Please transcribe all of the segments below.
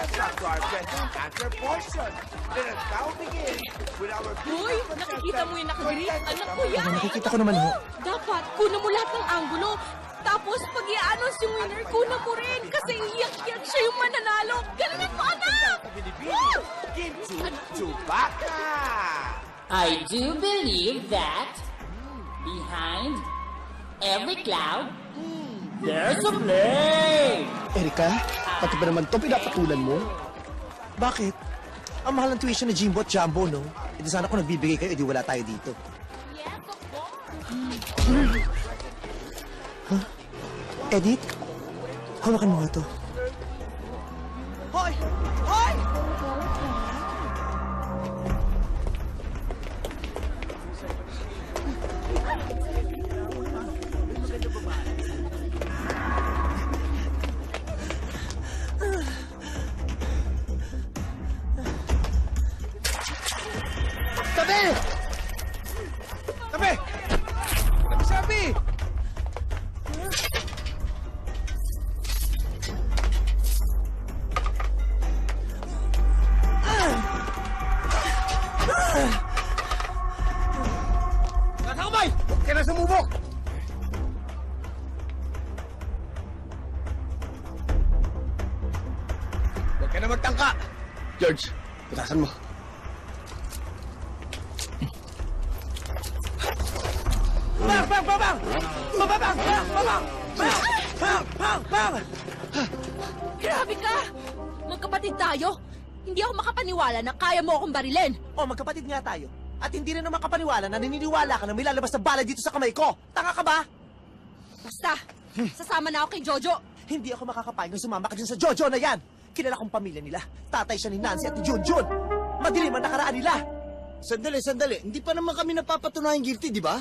Welcome to our question and answer portion. Let us now begin with our Hoy, nakikita mo yung nakagreen? Anak ko yan! Nakikita ko naman ho. Dapat, kuna mo lahat ng anggulo. Tapos, pag i-announce yung winner, kuna mo rin. Kasi iyak-iyak siya yung mananalo. Galingan mo, anak! Woo! Gintu Chewbacca. I do believe that behind every cloud, there's a flame. Erika, pati ba naman ito pinapatulan mo? Bakit? Ang mahal ng tuition ni Jimbo at Jumbo, no? Edi sana kung nagbibigay kayo, edi wala tayo dito. Yes, of course. Huh? Edith? Hawakan mo nga to. Hoy! Hoy! Tabi! Tabi! Tabi sabi! Nakakabay! Huwag ka na sumubok! Huwag ka na magtangka! George, putasan mo. Bang! Bang! Bang! Bang! Bang! Bang! Bang! Bang! Bang! Bang! Bang! Bang! Grabe ka! Magkapatid tayo. Hindi ako makapaniwala na kaya mo akong barilin. O, magkapatid nga tayo. At hindi rin naman kapaniwala na naniniwala ka na may lalabas na bala dito sa kamay ko. Tanga ka ba? Basta, sasama na ako kay Jojo. Hindi ako makakapayag na sumama ka dyan sa Jojo na yan. Kilala kong pamilya nila. Tatay siya ni Nancy at ni Junjun. Madilim ang nakaraan nila. Sandali. Hindi pa naman kami napapatunayang guilty, di ba?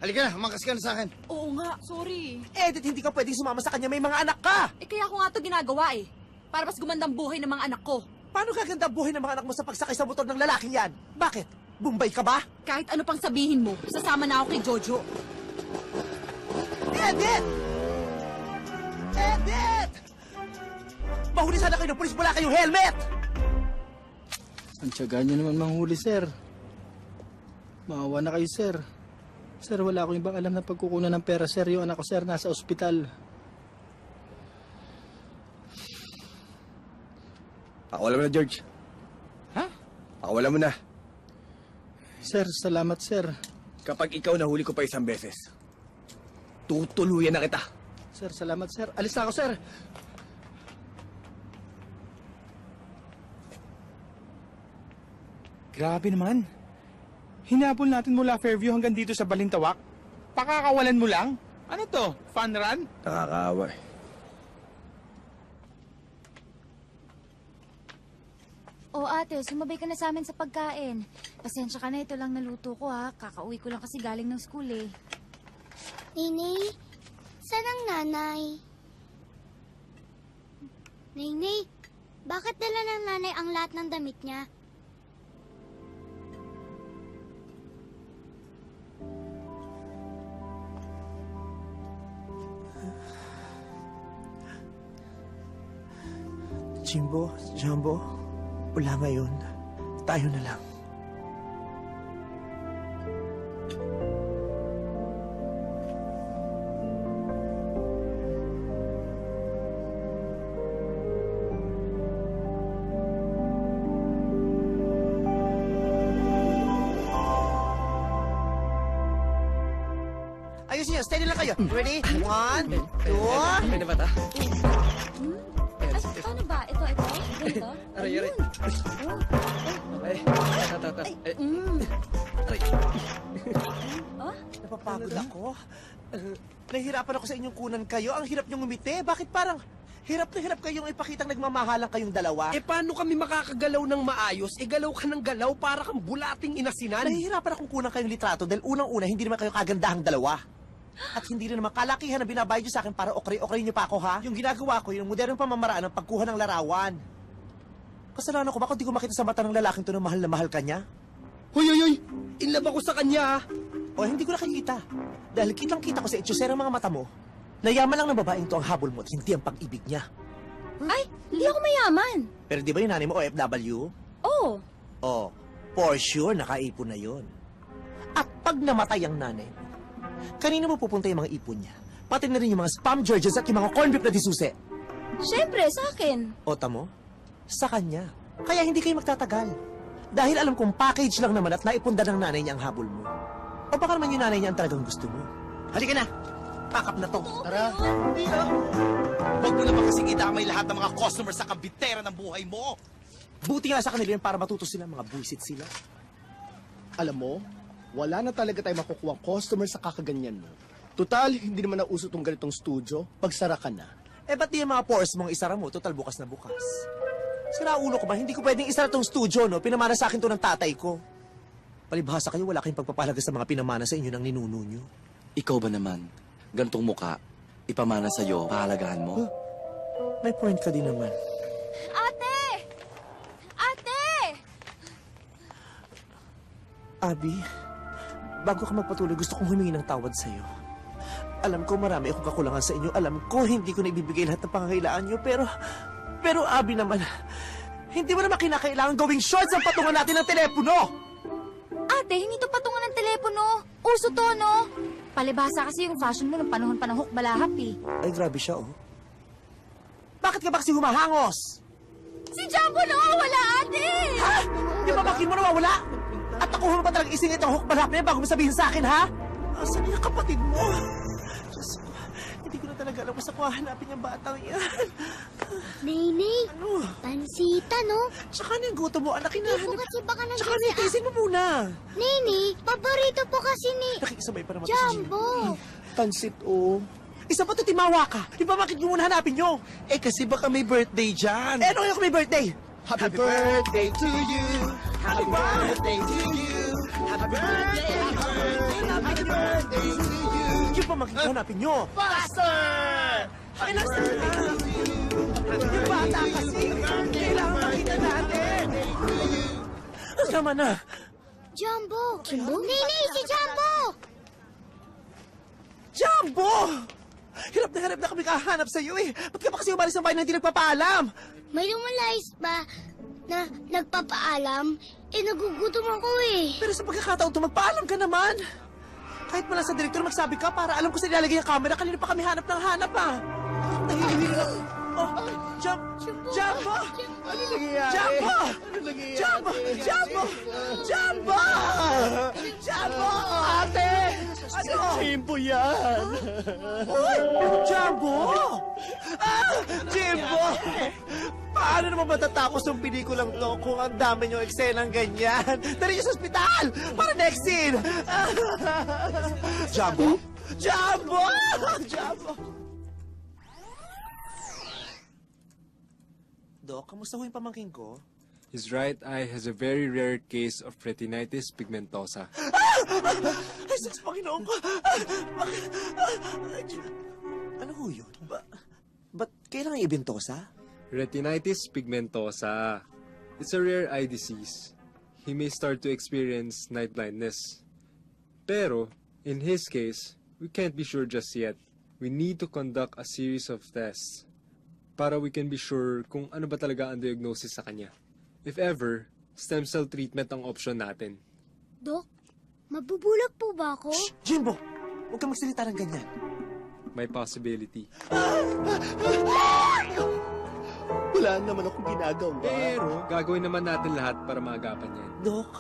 Halika na, umakas ka na sa akin. Oo nga, sorry. Edith, hindi ka pwedeng sumama sa kanya. May mga anak ka. Kaya ko nga ito ginagawa eh. Para mas gumandang buhay ng mga anak ko. Paano gaganda buhay ng mga anak mo sa pagsakay sa motor ng lalaking yan? Bakit? Bombay ka ba? Kahit ano pang sabihin mo, sasama na ako kay Jojo. Edith! Edith! Mahuli sana kayo ng pulis, wala kayong helmet! Ang tiyaga niyo naman manghuli, sir. Maawa na kayo, sir. Sir, wala akong ibang alam na pagkukunan ng pera, sir. Yung anak ko, sir, nasa ospital. Pakawalan mo na, George. Ha? Pakawalan mo na. Sir, salamat, sir. Kapag ikaw nahuli ko pa isang beses, tutuluyan na kita. Sir, salamat, sir. Alis na ako, sir. Grabe naman. Hinabol natin mula Fairview hanggang dito sa Balintawak. Pakakawalan mo lang? Ano to? Fun run? Nakakaawa eh. Oo ate, sumabay ka na sa amin sa pagkain. Pasensya ka na, ito lang naluto ko ha. Kakauwi ko lang kasi galing ng school eh. Ninay, saan ang nanay? Ninay, bakit dala ng nanay ang lahat ng damit niya? Jimbo, Jumbo, wala ngayon. Tayo na lang. Ayusin niyo, steady lang kayo. Ready? 1, 2... May nabata? Ay, paano ba? Ito? Ganito? Aray. Ay, tata. Oh? Napapagod ako. Nahihirapan ako sa inyong kunan kayo. Ang hirap niyong umiti. Bakit parang hirap na hirap kayong ipakitang nagmamahalan kayong dalawa? Paano kami makakagalaw ng maayos? Galaw ka ng galaw para kang bulating inasinan. Nahihirapan akong kunan kayong litrato dahil unang-una, hindi naman kayo kagandahang dalawa. At hindi rin naman kalakihan na binabayad niyo sa akin para okray-okray niyo pa ako, ha? Yung ginagawa ko, yung modernong pamamaraan ng pagkuha ng larawan. Kasalanan ko ba kung di ko makita sa mata ng lalaking to na mahal ka niya? Hoy! In love ako sa kanya, O hindi ko nakikita. Dahil kitang-kita ko sa itsura ng mga mata mo, na yaman lang ng babaeng to ang habol mo at hindi ang pag-ibig niya. Ay, hindi ako mayaman. Pero di ba yung nanay mo OFW? Oo. Oh, for sure, nakaipon na yon. At pag namatay ang nanay mo, kanino mo pupunta yung mga ipon niya? Pati na rin yung mga spam Georges at yung mga corn beef na disuse. Siyempre, sa akin. Ota mo? Sa kanya. Kaya hindi kayo magtatagal. Dahil alam kong package lang naman at naipunda ng nanay niya ang habol mo. O baka naman yung nanay niya ang talagang gusto mo. Halika na! Pakap na to. Tara. Hindi ah. Huwag mo naman kasing idamay lahat ng mga customers sa kabitera ng buhay mo. Buti nga sa kanila yun para matuto sila, mga buisit sila. Alam mo, wala na talaga tayo makukuha customer sa kakaganyan mo. Total, hindi naman nauso tong ganitong studio. Pagsara ka na. Eh, ba't di yung mga pores mong isara mo? Total, bukas na bukas. Sira ulo ko ba? Hindi ko pwedeng isara tong studio, no? Pinamana sa akin to ng tatay ko. Palibhasa kayo, wala kayong pagpapalaga sa mga pinamana sa inyo ng ninuno nyo. Ikaw ba naman? Gantong muka, ipamana sa'yo, pahalagahan mo? May point ka din naman. Ate! Ate! Abby, bago ka magpatuloy, gusto kong humingi ng tawad sa'yo. Alam ko marami akong kakulangan sa inyo. Alam ko hindi ko na ibibigay lahat ng pangangailangan nyo. Pero Abby naman, hindi mo naman kinakailangan gawing shorts ang patungan natin ng telepono! Ate, hindi to patungan ng telepono. Uso to, no? Palibhasa kasi yung fashion mo ng panahon pa ng huk balahap eh. Ay, grabe siya, oh. Bakit ka ba kasi humahangos? Si Jumbo nawawala, ate! Ha? Yung babakin mo nawawala? At ako mo ba talagang isingit ang hook balahap na yan bago mo sabihin sa akin, ha? Asan yung kapatid mo? Diyos ko, hindi ko na talaga alam kung saan ko hahanapin yung batang yan. Nene, Ano? pansita, no? Tsaka na yung gutom mo, anak, Hindi po hinahanap. kasi baka Tsaka nandiyan na, tiisin mo muna. Nene, paborito po kasi ni Nakikisabay pa naman to si Jimmy. Jumbo. Pansit, oh. Isa pa to, timawa ka. Di ba bakit nyo muna hanapin nyo? Eh kasi baka may birthday dyan. Eh, ano yung may birthday? Happy birthday to you. Happy birthday to you. Happy birthday, happy birthday, happy birthday to you. Yung pa hanapin nyo. Faster! Ay, nasa na. Yung bata kasi. Kailangan makita natin. Tama na. Jumbo. Nene, si Jumbo! Jumbo! Hirap na kami kahanap sa'yo eh. Ba't ka pa kasi umalis ng bahay na hindi nagpapaalam? May lumalayas ba na nagpapaalam? Eh, nagugutom ako eh. Pero sa pagkakataon to, magpaalam ka naman. Kahit pala sa direktor magsabi ka para alam ko sa nilalagay ang camera, kanina pa kami hanap ng hanap ah. Nahihili lang. Oh, Jumbo! Ano nangyayari? Jumbo! Ano nangyayari? Jumbo! Ate! Ano? Jimbo yan. Uy! Jumbo! Jimbo! Paano naman matatapos yung pelikulang to kung ang dami niyong eksenang ganyan? Dali niyo sa ospital! Para next scene! Jumbo? Jumbo! Dok, kamusta ho yung pamangking ko? His right eye has a very rare case of retinitis pigmentosa. Ay, sus, Panginoon ko! Ano ho yun? Ba't kailangan ibintosa? Retinitis pigmentosa. It's a rare eye disease. He may start to experience night blindness. Pero, in his case, we can't be sure just yet. We need to conduct a series of tests para we can be sure kung ano ba talaga ang diagnosis sa kanya. If ever, stem cell treatment ang option natin. Dok, mabubulag po ba ako? Shh! Jimbo! Huwag kang magsalita ng ganyan. May possibility. Wala naman akong ginagawa. Pero, gagawin naman natin lahat para maagapan yan. Dok,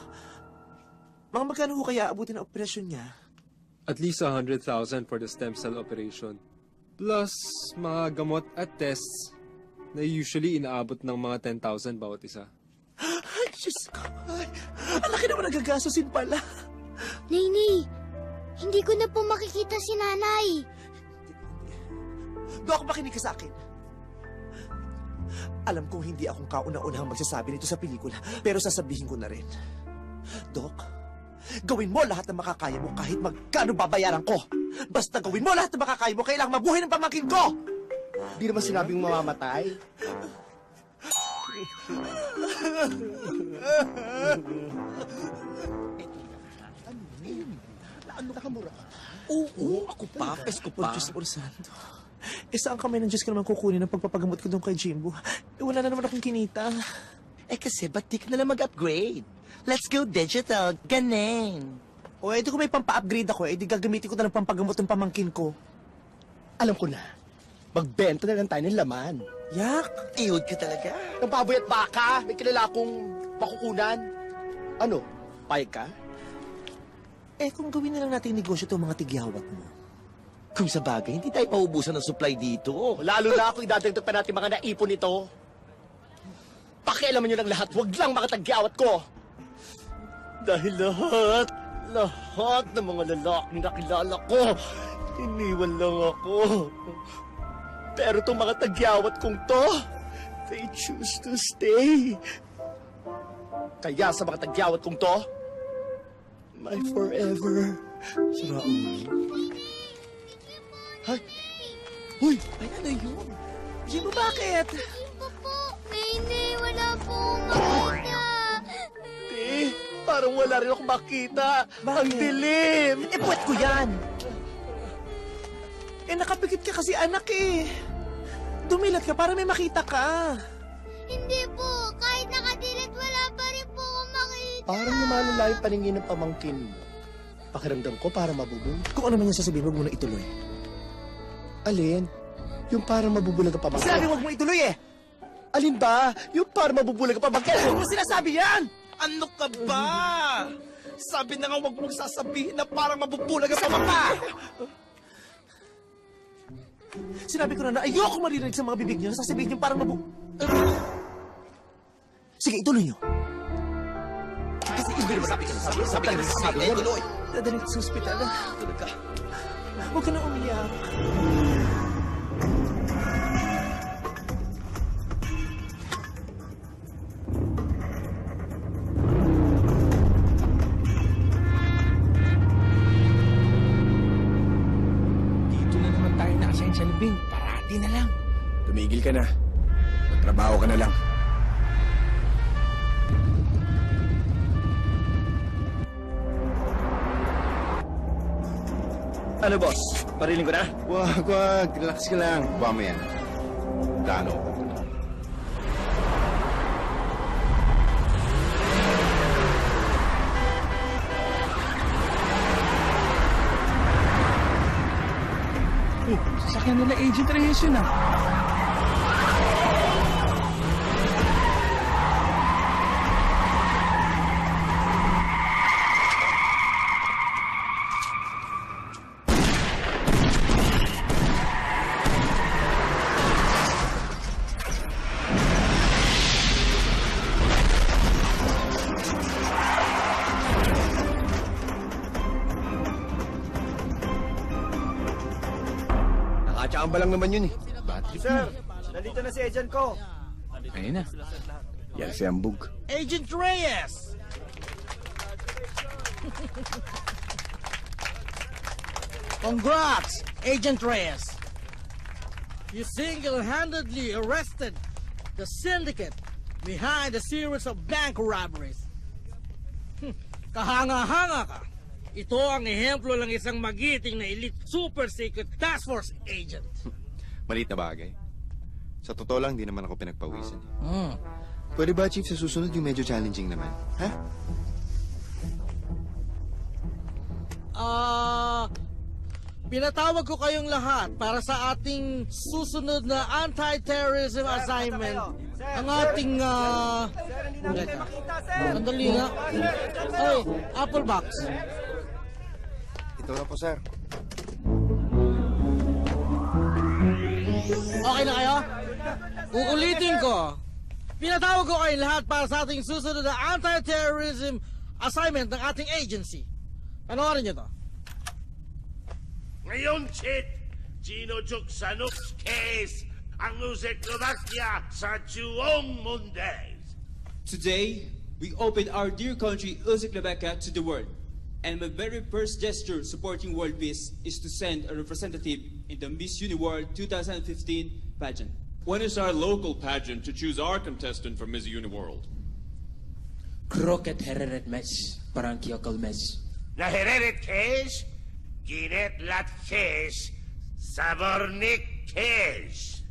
mga magkano ho kaya abutin ang operasyon niya? At least 100,000 for the stem cell operation. Plus, mga gamot at tests na usually inaabot ng mga 10,000 bawat isa. Ay, Diyos ko. Ay, ang laki naman nagagastusin pala. Nene, hindi ko na po makikita si nanay. Dok, makinig ka sa akin. Alam kong hindi akong kauna-unahang magsasabi nito sa pelikula, pero sasabihin ko na rin. Dok, gawin mo lahat ng makakaya mo kahit magkano babayaran ko. Basta gawin mo lahat ng makakaya mo, kailangang mabuhay ng pamangkin ko! Di naman sinabing mamamatay. Ano nakamura ka? Oo, ako pa. Pesko pa. Diyos por santo. saan kami ng Diyos ko naman kukunin ang pagpapagamot ko doon kay Jimbo? Wala na naman akong kinita. Kasi ba't di ka na lang mag-upgrade? Let's go digital, ganun. O di kung may pampa-upgrade ako, di gagamitin ko na lang pampagamot ng pamangkin ko. Alam ko na. Magbenta na lang tayo ng laman. Yak! Iyod ka talaga. Ng baboy at baka, may kilala akong makukunan. Ano, payag ka? Kung gawin na lang natin negosyo itong mga tigyawat mo. Kung sa bagay, hindi tayo paubusan ng supply dito. Lalo na ako idadagdag pa natin mga naipon nito. Pakialaman nyo ng lahat, huwag lang makatagyawat ko. Dahil lahat ng mga lalaking nakilala ko, iniwan lang ako. Pero itong mga tagyawat kong to, they choose to stay. Kaya sa mga tagyawat kong to, my forever. Sira ulo. Hay! Uy! Ay, ano yun? Jimbo, bakit? Jimbo po, hindi, wala po makita. Parang wala rin akong makita. Ang dilim! Puwet ko yan! Nakapikit ka kasi anak Dumilat ka para may makita ka. Hindi po, kahit nakadilit, wala pa rin po ako makita. Parang lumalala yung paningin ng pamangkin mo. Pakiramdam ko para mabubog. Kung ano man yung sasabihin, huwag mo na ituloy. Alin? Yung parang mabubulag ang pamangkin. Sinabi huwag mo ituloy Alin ba? Yung parang mabubulag ang pamangkin. Huwag mo sinasabi yan! Ano ka ba? Sabi na nga huwag mong sasabihin na parang mabubulag ang pamangkin. Sinabi ko na ayoko marinig sa mga bibig niyo. Sasabihin niyo parang Sige, ituloy niyo. Kasi hindi naman sabi ka na tuloy. Dadalhin ka sa ospital. Tulog ka. Huwag ka na umiyak. Dito na naman tayo nakasensya ni Bing. Parati na lang. Tumigil ka na. Magtrabaho ka na lang. Ano, boss? Pariling ko na? Wag. Relax ka lang. Buha mo yan. Plano. Sasakyan nila Agent Reyes yun Nakachamba lang naman yun Battery. Sir, nandito na si agent ko. Ayun na. Yan si Ambug. Agent Reyes! Congrats, Agent Reyes. You single-handedly arrested the syndicate behind a series of bank robberies. Kahanga-hanga ka. Ito ang ehemplo ng isang magiting na elite super secret task force agent. Maliit na bagay. Sa totoo lang, di naman ako pinagpawisan. Hmm. Pwede ba, Chief, sa susunod yung medyo challenging naman? Ha? Pinatawag ko kayong lahat para sa ating susunod na anti-terrorism assignment. Ang ating, sandali nga. Ay, Apple Box. Ito na po, sir. Okay na kayo? Uulitin ko. Pinatawag ko kayong lahat para sa ating susunod na anti-terrorism assignment ng ating agency. Panoorin niyo to. Ngayon, Chit, ginujuk sa Nooks case ang Czechoslovakia sa Juong Mondays. Today, we open our dear country, Czechoslovakia, to the world. And my very first gesture supporting world peace is to send a representative in the Miss Uniworld 2015 pageant. When is our local pageant to choose our contestant for Miss Uniworld? Kroket hereret mes, parangkiokal mes. Na hereret case, ginet lat case, sabornik case.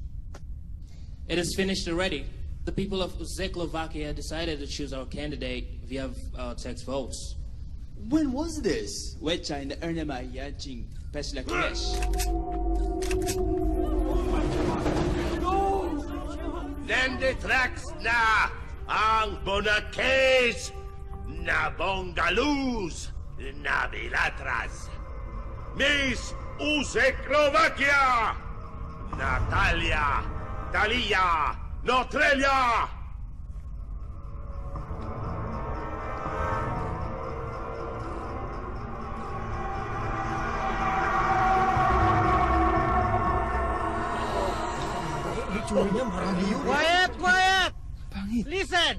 It is finished already. The people of Czechoslovakia decided to choose our candidate via text votes. When was this? When China earned my Yanqing Peslakilesh. Nanditrax na ang Bonacase na Bongaluz na Bilatras. Miss Czechoslovakia, Natalia Dalia Notrelia. Quiet, quiet! Listen!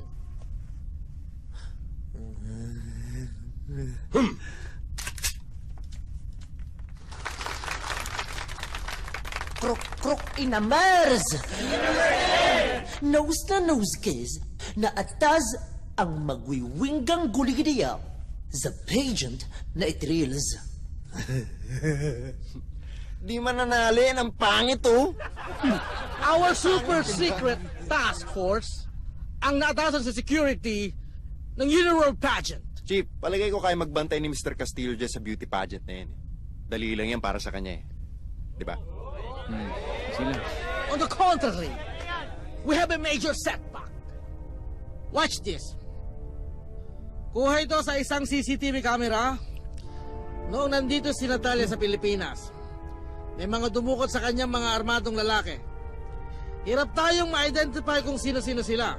Krok-krok inamers! Nose na nose kiss na atas ang magwiwinggang guligidiya sa pageant na itrils. Di mananalin, ang pangit oh. Our super secret task force ang naatasan sa security ng Uniworld Pageant. Chief, palagay ko kaya magbantay ni Mr. Castillo dyan sa beauty pageant na yan. Dali lang yan para sa kanya eh. Di ba? On the contrary, we have a major setback. Watch this. Kuha ito sa isang CCTV camera noong nandito si Natalia sa Pilipinas. May mga dumukot sa kanyang mga armadong lalaki. Hirap tayong ma-identify kung sino-sino sila.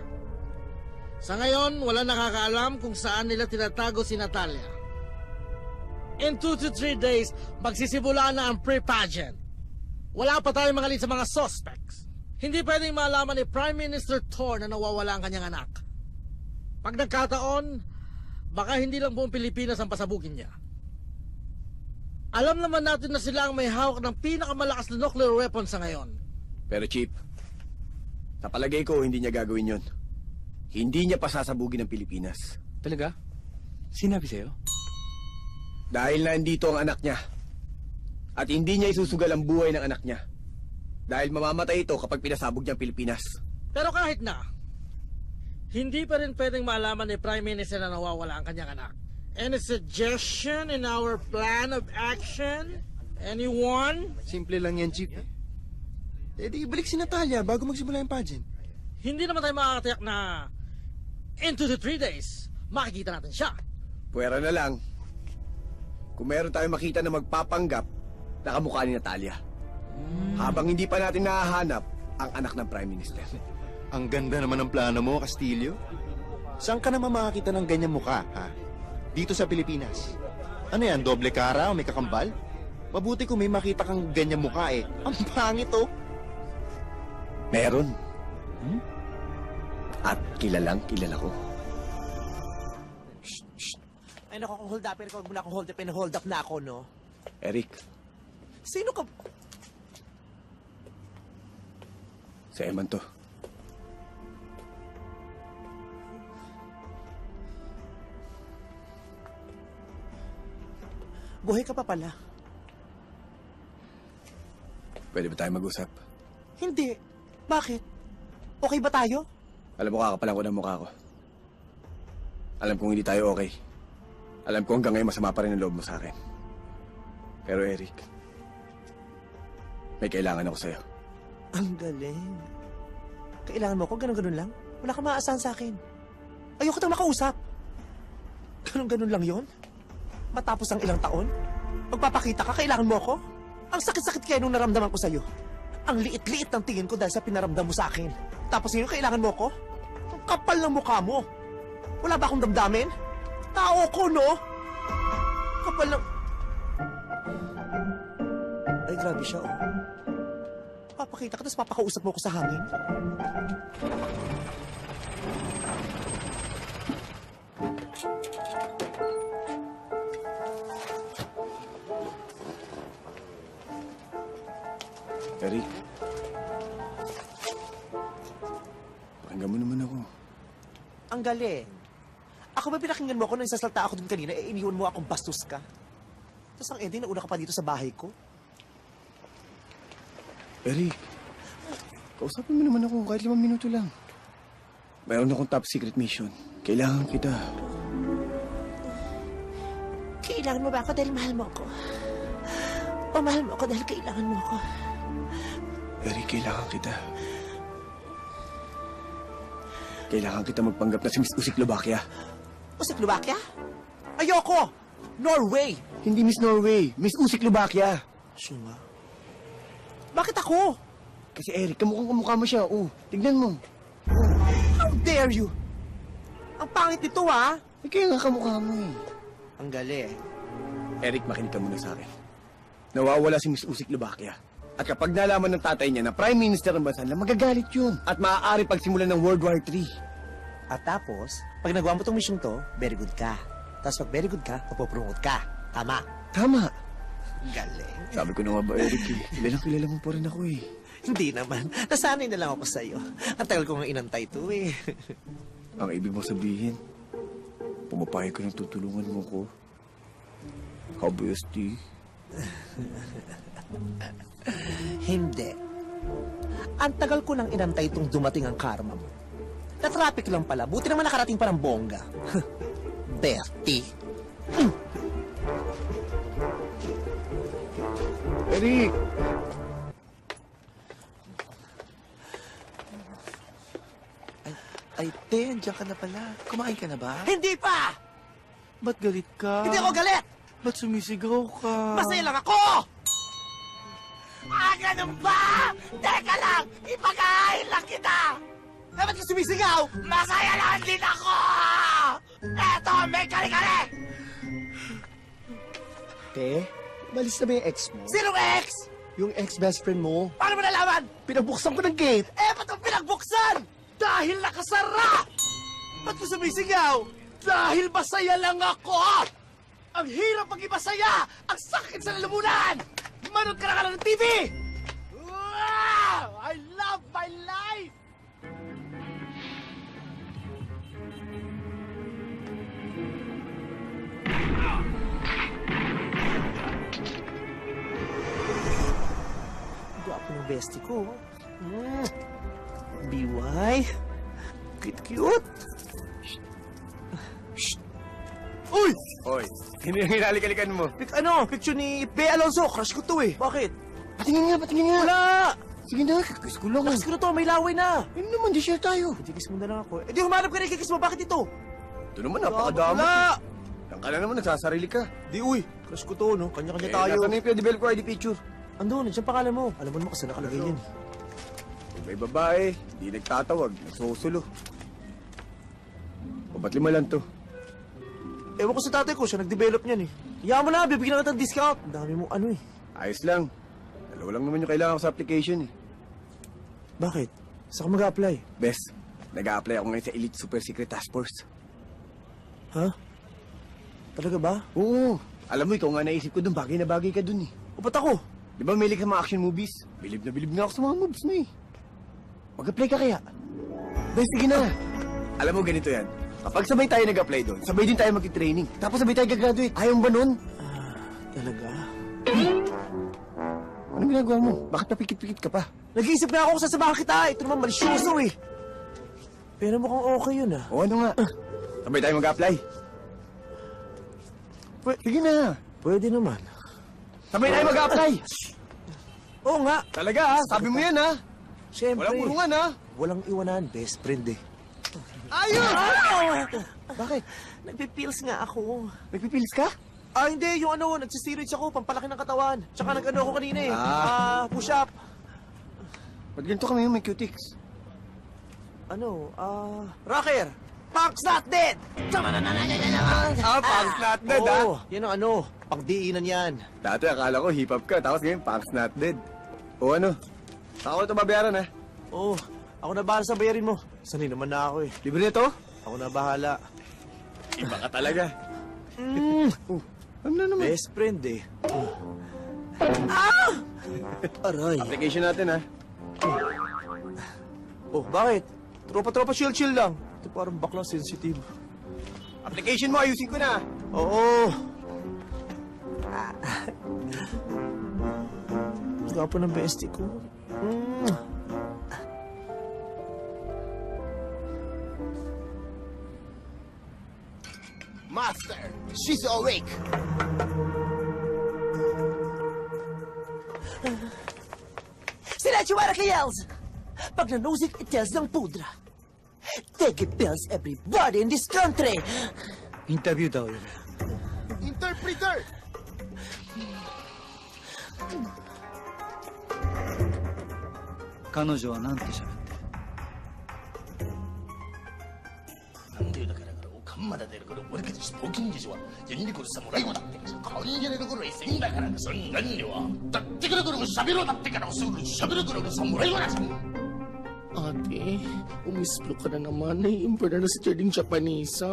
Sa ngayon, wala nakakaalam kung saan nila tinatago si Natalia. In 2 to 3 days, magsisimula na ang pre-pageant. Wala pa tayong mga lead sa mga suspects. Hindi pwedeng malaman ni Prime Minister Thor na nawawala ang kanyang anak. Pag nagkataon, baka hindi lang buong Pilipinas ang pasabugin niya. Alam naman natin na sila ang may hawak ng pinakamalakas na nuclear weapon sa ngayon. Pero Chief, sa palagay ko hindi niya gagawin yon. Hindi niya pasasabugin ang Pilipinas. Talaga? Sinabi sa'yo? Dahil nandito ang anak niya. At hindi niya isusugal ang buhay ng anak niya. Dahil mamamatay ito kapag pinasabog niya ang Pilipinas. Pero kahit na, hindi pa rin pwedeng malaman ni Prime Minister na nawawala ang kanyang anak. Any suggestion in our plan of action? Anyone? Simple lang yan, Chief. Eh di ibalik si Natalia bago magsimula yung pageant. Hindi naman tayo makakatiyak na in 2 to 3 days, makikita natin siya. Puwera na lang. Kung meron tayong makita na magpapanggap, nakamukha ni Natalia. Habang hindi pa natin nahahanap ang anak ng Prime Minister. Ang ganda naman ng plano mo, Castillo. Saan ka naman makakita ng ganyan mukha, ha? Dito sa Pilipinas. Ano yan, doble cara o may kakambal? Mabuti kung may makita kang ganyan mukha eh. Ang pangit oh. Meron. At kilala ko. Ay naku, kung hold upin ko, huwag mo na akong hold upin, hold up na ako, no? Eric, Sino ka? si Eman to. Buhay ka pa pala. Pwede ba tayo mag-usap? Hindi. Bakit? Okay ba tayo? Alam mo, kakapalan ko ng mukha ko. Alam kong hindi tayo okay. Alam ko hanggang ngayon masama pa rin ang loob mo sa akin. Pero Eric, may kailangan ako sa'yo. Ang galing. Kailangan mo ko, ganun-ganun lang? Wala kang maaasahan sa akin. Ayoko tang makausap. Ganun-ganun lang yon. Matapos ang ilang taon, magpapakita ka, kailangan mo ako? Ang sakit-sakit kaya nung naramdaman ko sa'yo. Ang liit-liit ng tingin ko dahil sa pinaramdam mo sa akin. Tapos ngayon, kailangan mo ako? Ang kapal ng mukha mo. Wala ba akong damdamin? Tao ko, no? Kapal ng... Ay, grabe siya, oh. Papakita ka, tapos papakausap mo ko sa hangin. Eric, pakinggan mo naman ako. Ang galing. Ako ba pinakinggan mo ako nang isasalta ako dun kanina, eh iniwan mo akong bastos ka? Tapos ang ending, nauna ka pa dito sa bahay ko? Eric, kausapin mo naman ako kahit 5 minuto lang. Mayroon akong top secret mission. Kailangan kita. Kailangan mo ba ako dahil mahal mo ako? O mahal mo ako dahil kailangan mo ako? Eric, kailangan kita. Kailangan kita magpanggap na si Miss Uzbeklovakia. Uzbeklovakia? Ayoko! Norway! Hindi Miss Norway, Miss Uzbeklovakia. Suma? Bakit ako? Kasi Eric, kamukha mo siya. Oh, tignan mo. How dare you? Ang pangit nito, ha? Eh, kaya nga kamukha mo eh. Ang gali. Eric, makinig ka muna sa akin. Nawawala si Miss Uzbeklovakia. At kapag nalaman ng tatay niya na Prime Minister ng bansa nila, magagalit yun. At maaari pagsimulan ng World War III. At tapos, pag nagawa mo tong mission to, very good ka. Tapos pag very good ka, mapopromote ka. Tama? Tama. Galing. Sabi ko na nga ba, Eric, kilala mo pa rin ako eh. Hindi naman. Nasanay na lang ako sa'yo. Ang tagal ko nga inantay to eh. Ang ibig mo sabihin, pumapayag ko ng tutulungan mo ko. Kabesti. Hindi. Ang tagal ko nang inantay itong dumating ang karma mo. Na-traffic lang pala. Buti naman nakarating pa ng bongga. Bertie. Eric! Ay, Ten, diyan ka na pala. Kumain ka na ba? Hindi pa! Ba't galit ka? Hindi ako galit! Ba't sumisigaw ka? Masaya lang ako! Ah, ganun ba? Teka lang! Ipag-aahil lang kita! Eh, ba't ka sumisigaw? Masaya lang din ako! Eto, may kali-kali! Te, malis na ba yung ex mo? Sinong ex? Yung ex-best friend mo. Paano mo nalaman? Pinagbuksan ko ng gate. Eh, ba't ang pinagbuksan? Dahil nakasara! Ba't ko sumisigaw? Dahil masaya lang ako! Ang hirap maging masaya! Ang sakit sa lalamunan! Manood ka na lang ng TV! Wow! I love my life! Gwapo ng bestie ko. BY. Cute. Uy! Hoy, sino yung hinalik-alikan mo? Picture ni Bea Alonso. Crush ko to eh. Bakit? Patingin nga. Wala! Sige na, kikiss ko lang. Crush ko na to, may laway na. Yun naman, di share tayo. Kikiss mo na lang ako. Eh di humanap ka na kikiss mo. Bakit ito? Ito naman, napakadami. Wala! Yan ka na naman, nagsasarili ka. Di uy. Crush ko to, no? Kanya-kanya tayo. Nasaan na yung Pwede ko ID picture? Andun, nandiyan pangalan mo. Alam mo naman kasi nakalagay yan. Pag may babae, di nagtatawag, nagsusulo. O ba't 5 lang to? Ewan ko sa tatay ko, siya nag-develop niyan eh. Kaya mo na, bibigyan na kita ng discount. Ang dami mo ano eh. Ayos lang. 2 lang naman yung kailangan ko sa application eh. Bakit? Saan ka mag-a-apply? Bes, nag-a-apply ako ngayon sa Elite Super Secret Task Force. Ha? Talaga ba? Oo. Alam mo, ikaw nga naisip ko dun, bagay na bagay ka dun eh. O ba't ako? Di ba may like sa mga action movies? Bilib na bilib nga ako sa mga moves na eh. Mag-apply ka kaya? Bes, sige na. Alam mo, ganito yan. Kapag sabay tayo nag-apply doon, sabay din tayo mag-training. Tapos sabay tayo gagraduate. Ayaw mo ba nun? Talaga? Anong ginagawa mo? Bakit napikit-pikit ka pa? Nag-iisip na ako kung sasamahan kita. Ito naman malisyoso eh. Pero mukhang okay yun ah. O ano nga? Sabay tayo mag-apply. Sige na. Pwede naman. Sabay tayo mag-apply. Oo nga. Talaga ha? Sabi mo yan ha? Siyempre. Walang urungan ha? Walang iwanan. Best friend eh. Ayun! Bakit? Nagpipils nga ako. Nagpipils ka? Ah, hindi. Yung ano, nagsisteroids ako, pampalaki ng katawan. Tsaka nag-ano ako kanina eh. Push up. Ba't ganito kami yung may cutics? Rocker! Punk's not dead! Punk's not dead ha? Oo, yan ang ano, pangdiinan yan. Dati akala ko hip-hop ka, tapos ngayon punk's not dead. O ano? Saan ko ito babayaran ha? Oo, ako na bahala sa bayarin mo. Sanay naman na ako eh. Libre na to? Ako na bahala. Iba ka talaga. Ano na naman? Best friend eh. Aray. Application natin ha? Oh, bakit? Tropa-tropa chill-chill lang. Ito parang bakla sensitive. Application mo, ayusin ko na. Oo. Gwapo ng bestie ko. Master, she's awake. Sila Chihuahua yells! Pag nanusik, it tells ng pudra. Tegi bells everybody in this country! Interview daw yun. Interpreter! Kanojo wa nante shabette? なんでだからカンマだ出るから俺たちスポーキングジはユニコル侍もだって顔に入れる頃にせんだからそんなにはだってくる頃喋ろうだってからすぐ喋る頃の侍もだし Ate, umisplo ka na naman. Nai-imper na si Jarding Japanese.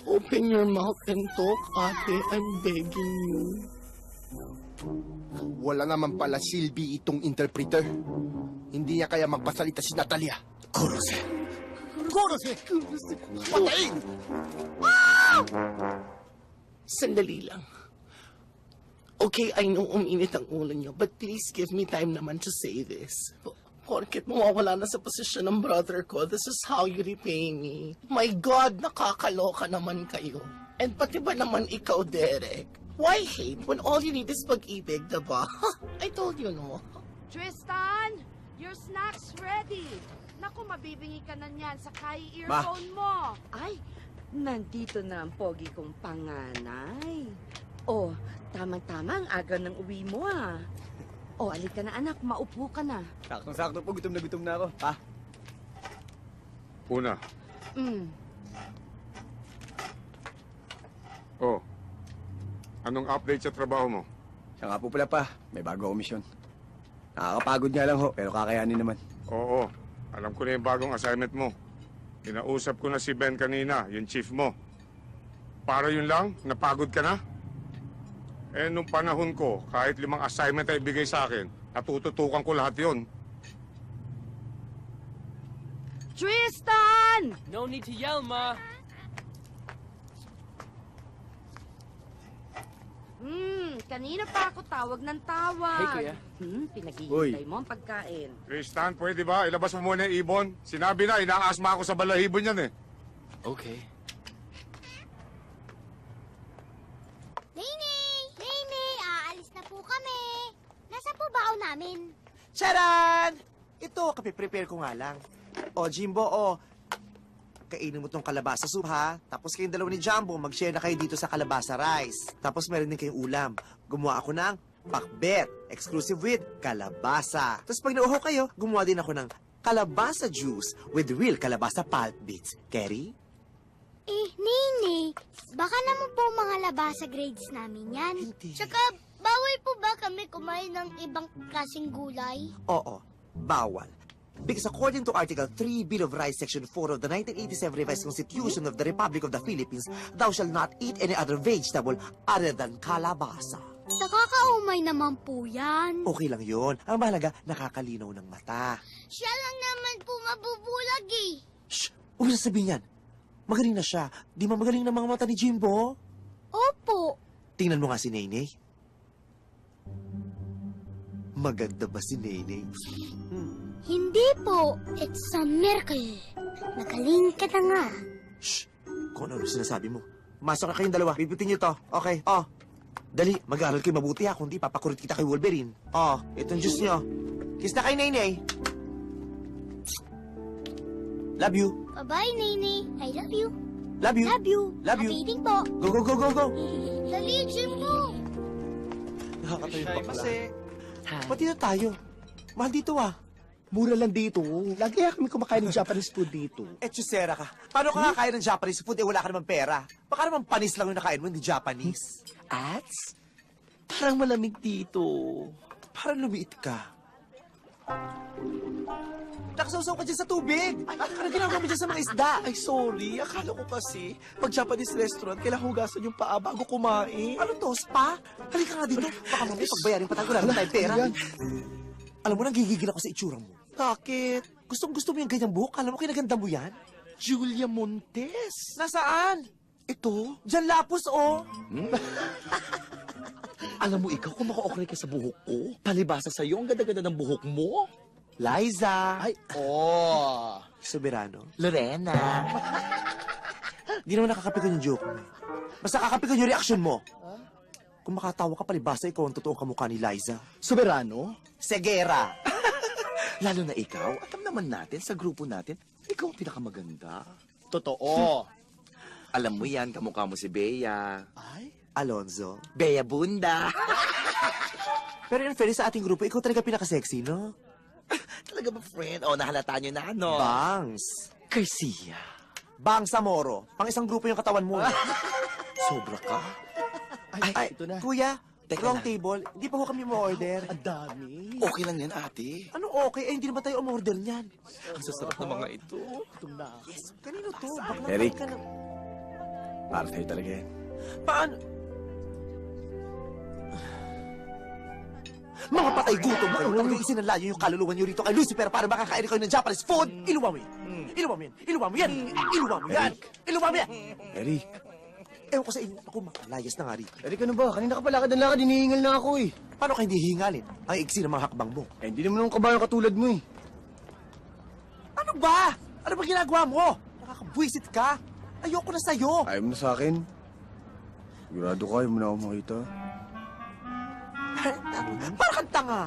Open your mouth and talk, ate. I'm begging you. Wala naman pala silbi itong interpreter. Hindi niya kaya magpasalita si Natalia. Kurose! Kurose! Patayin! Sandali lang. Okay, I know uminit ang ulo niyo, but please give me time naman to say this. Porket mawawala na sa posisyon ng brother ko, this is how you repay me. My God, nakakaloka naman kayo. And pati ba naman ikaw, Derek? Why hate when all you need is pag-ibig, diba? I told you, no? Tristan, your snack's ready. Naku, mabibingi ka na niyan sa earphone mo. Ay, nandito na ang pogi kong panganay. Oh, tamang-tama ang aga ng uwi mo ah. Oh, alika na anak, maupo ka na. Saktong-sakto po, gutom na ako. Pa? Una. Oh, Anong update sa trabaho mo? Siya nga po pala pa, may bago akong misyon. Nakakapagod nga lang ho, pero kakayanin naman. Oo, alam ko na yung bagong assignment mo. Kinausap ko na si Ben kanina, yung chief mo. Para yun lang, napagod ka na? Eh, nung panahon ko, kahit 5 assignment ay ibigay sa akin, natututukan ko lahat yon. Tristan! No need to yell, Ma. Kanina pa ako tawag ng tawag. Hey, Kuya. Pinaghihintay mo ang pagkain. Tristan, pwede ba? Ilabas mo muna yung ibon. Sinabi na, inaasma ako sa balahibon yan eh. Okay. Nene, aalis na po kami. Nasa po baon namin? Charan! Ito, kape-prepare ko nga lang. O, Jimbo, kainin mo tong kalabasa soup, ha? Tapos kayong dalawa ni Jumbo, mag-share na kayo dito sa kalabasa rice. Tapos meron din kayong ulam. Gumawa ako ng pakbet, exclusive with kalabasa. Tapos pag nauho kayo, gumawa din ako ng kalabasa juice with real kalabasa pulp bits. Kerry? Nene, baka naman po mga labasa grades namin yan. Tsaka, bawal po ba kami kumain ng ibang klaseng gulay? Oo, bawal. Because according to Article 3, Bill of Rights, Section 4 of the 1987 Revised Constitution of the Republic of the Philippines, thou shalt not eat any other vegetable other than kalabasa. Nakakaumay naman po yan. Okay lang yun. Ang mahalaga, nakakalinaw ng mata. Siya lang naman po mabubulag eh. Shh! Huwag mo sasabihin yan. Magaling na siya. Di ba magaling na mga mata ni Jimbo? Opo. Tingnan mo nga si Nene. Maganda ba si Nene? Hindi po. It's a miracle. Magaling ka na nga. Shh! Kung ano sinasabi mo. Masok na kayong dalawa. Bibitin niyo to. Okay. Oh. Dali, mag-aaral kayo mabuti ha. Kung di, papakurit kita kay Wolverine. Oh, itong juice niyo. Kiss na kay Nene. Love you. Bye-bye, Nene. I love you. Love you. Love you. Love you. Happy po. Go, go, go, go, go. Dali, Jimbo. Nakakatayo pa pala. Pati na tayo. Mahal dito ah. Mura lang dito. Lagi kami kumakain ng Japanese food dito. Chusera ka. Paano ka kakain ng Japanese food wala ka naman pera? Baka naman panis lang yung nakain mo, hindi Japanese. Ats? Parang malamig dito. Parang lumiit ka. Nakasawsaw ka dyan sa tubig. Ano ginagawa mo dyan sa mga isda? Ay, sorry. Akala ko kasi, pag Japanese restaurant, kailangan hugasan yung paa bago kumain. Ano to, spa? Halika nga dito. Baka mamaya pagbayarin pa tayo, wala naman tayong pera. Alam mo, nanggigigil ako sa itsura mo. Bakit? Gustong-gusto mo yung ganyang buhok? Alam mo, kinaganda mo yan? Julia Montes. Nasaan? Ito. Diyan lapos, oh. Alam mo ikaw, kung maka-okray ka sa buhok ko, palibasa sa'yo, ang ganda-ganda ng buhok mo. Liza. Ay, oh. Soberano. Lorena. Di naman nakakapikon yung joke mo. Basta kakapikon yung reaksyon mo. Kung makatawa ka palibasa, ikaw ang totoong kamukha ni Liza. Soberano? Segera. Lalo na ikaw, alam naman natin sa grupo natin, ikaw ang pinakamaganda. Totoo. Alam mo yan, kamukha mo si Bea. Ay? Alonzo. Bea Bunda. Pero in fairness sa ating grupo, ikaw talaga pinaka-sexy, no? Talaga ba, friend? O, nahalata nyo na, no? Bangs. Garcia. Bang Samoro. Pang isang grupo yung katawan mo. Sobra ka. Ay, ito na. kuya, Teka wrong lang. table. Hindi pa ho kami mo-order. Ang dami. Okay lang yan, ate. Ano okay? Eh, hindi naman tayo umorder niyan. Ang sasarap ng mga ito. Gutom na. Yes, kanino to? Bakla Eric. ka na. Para sa'yo talaga yan. Paano? Mga patay gutom kayo. Talagang isinalayo yung kaluluwa niyo rito kay Lucifer para makakain kayo ng Japanese food. Iluwa mo yan. Iluwa mo yan. Iluwa mo yan. Iluwa mo yan. Iluwa mo yan. Eric. Ewan ko sa inyo. Ako, makalayas na nga rito. Eric, ano ba? Kanina ka pa lakad ng lakad, hinihingal na ako eh. Paano ka hindi hihingalin? Ang iksi ng mga hakbang mo. Eh, hindi naman akong kabayo katulad mo eh. Ano ba? Ano ba ginagawa mo? Nakakabwisit ka. Ayoko na sa'yo. Ayaw mo na sa akin. Sigurado ka, ayaw mo na ako makita. Para kang tanga.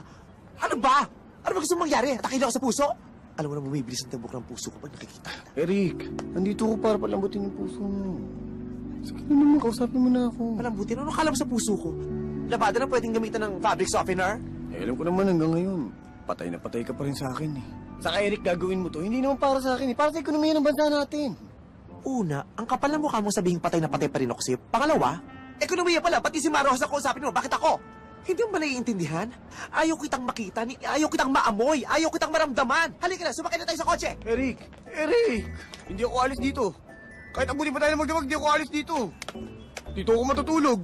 Ano ba? Ano ba gusto mong mangyari? Atakin ako sa puso? Alam mo na bumibilis ang tibok ng puso ko pag nakikita kita. Eric, nandito ko para palambutin yung puso mo. Sige na naman, kausapin mo na ako. Palambutin? Ano kala mo sa puso ko? Labada na pwedeng gamitan ng fabric softener? Eh, alam ko naman hanggang ngayon, patay na patay ka pa rin sa akin eh. Saka Eric, gagawin mo to, hindi naman para sa akin eh, para sa ekonomiya ng bansa natin. Una, ang kapal ng mukha mo sabihing patay na patay pa rin ako sa'yo. Pangalawa, ekonomiya pala, pati si Marojas ako usapin mo, bakit ako? Hindi mo ba naiintindihan? Ayaw kitang makita, ayaw kitang maamoy, ayaw kitang maramdaman. Halika na, sumakay na tayo sa kotse. Eric! Eric! Hindi ako alis dito. Kahit abutin pa tayo na magdamag, hindi ako alis dito. Dito ako matutulog.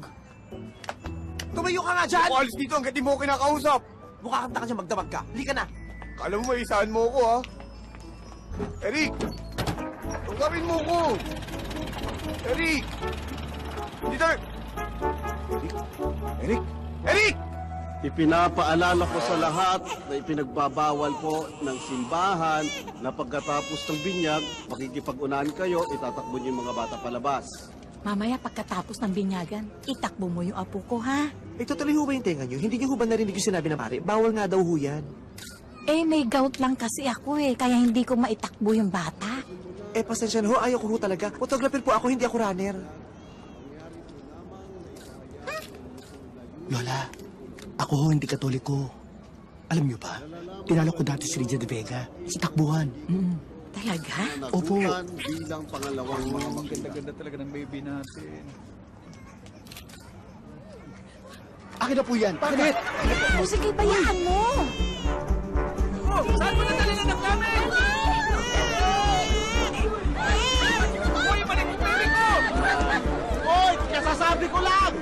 Tumayo ka nga dyan! Hindi ako alis dito hanggang di mo ako kinakausap. Mukha kang taka dyan magdamag ka. Halika na. Kala mo maisahan mo ako ha? Eric! Tungkapin mo ko! Eric! Hindi tayo... Eric? Eric! Ipinapaalala ko sa lahat na ipinagbabawal po ng simbahan na pagkatapos ng binyag, makikipag-unahan kayo, itatakbo niyo yung mga bata palabas. Mamaya pagkatapos ng binyagan, itakbo mo yung apo ko, ha? Eh, tutuloy ho ba yung tenga nyo? Hindi nyo ho ba narinig yung sinabi ng pare? Bawal nga daw ho yan. Eh, may gout lang kasi ako eh, kaya hindi ko maitakbo yung bata. Eh, pasensya na ho, ayaw ko ho talaga. Photographer po ako, hindi ako runner. Lola, ako ho hindi katoliko. Alam niyo ba, tinalo ko dati si Lydia de Vega sa takbuhan. Talaga? Opo. Bilang pangalawang mga Ganda-ganda talaga ng baby natin. Akin na po yan. Bakit? O sige, bayaan mo. Oh, saan mo nadali na ng gamit? Uy, balik yung baby ko! Uy, kasasabi ko lang!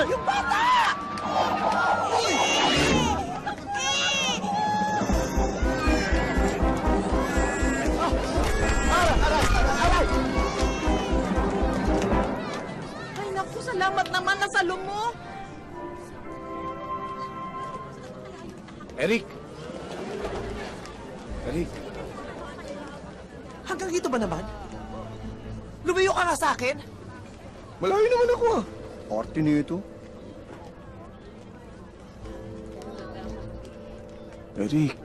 Yung bata! Ay, naku, salamat naman na salong mo. Eric! Eric! Hanggang dito ba naman? Lumayo ka nga sa akin? Malayo naman ako ah. Arte nito. Eric.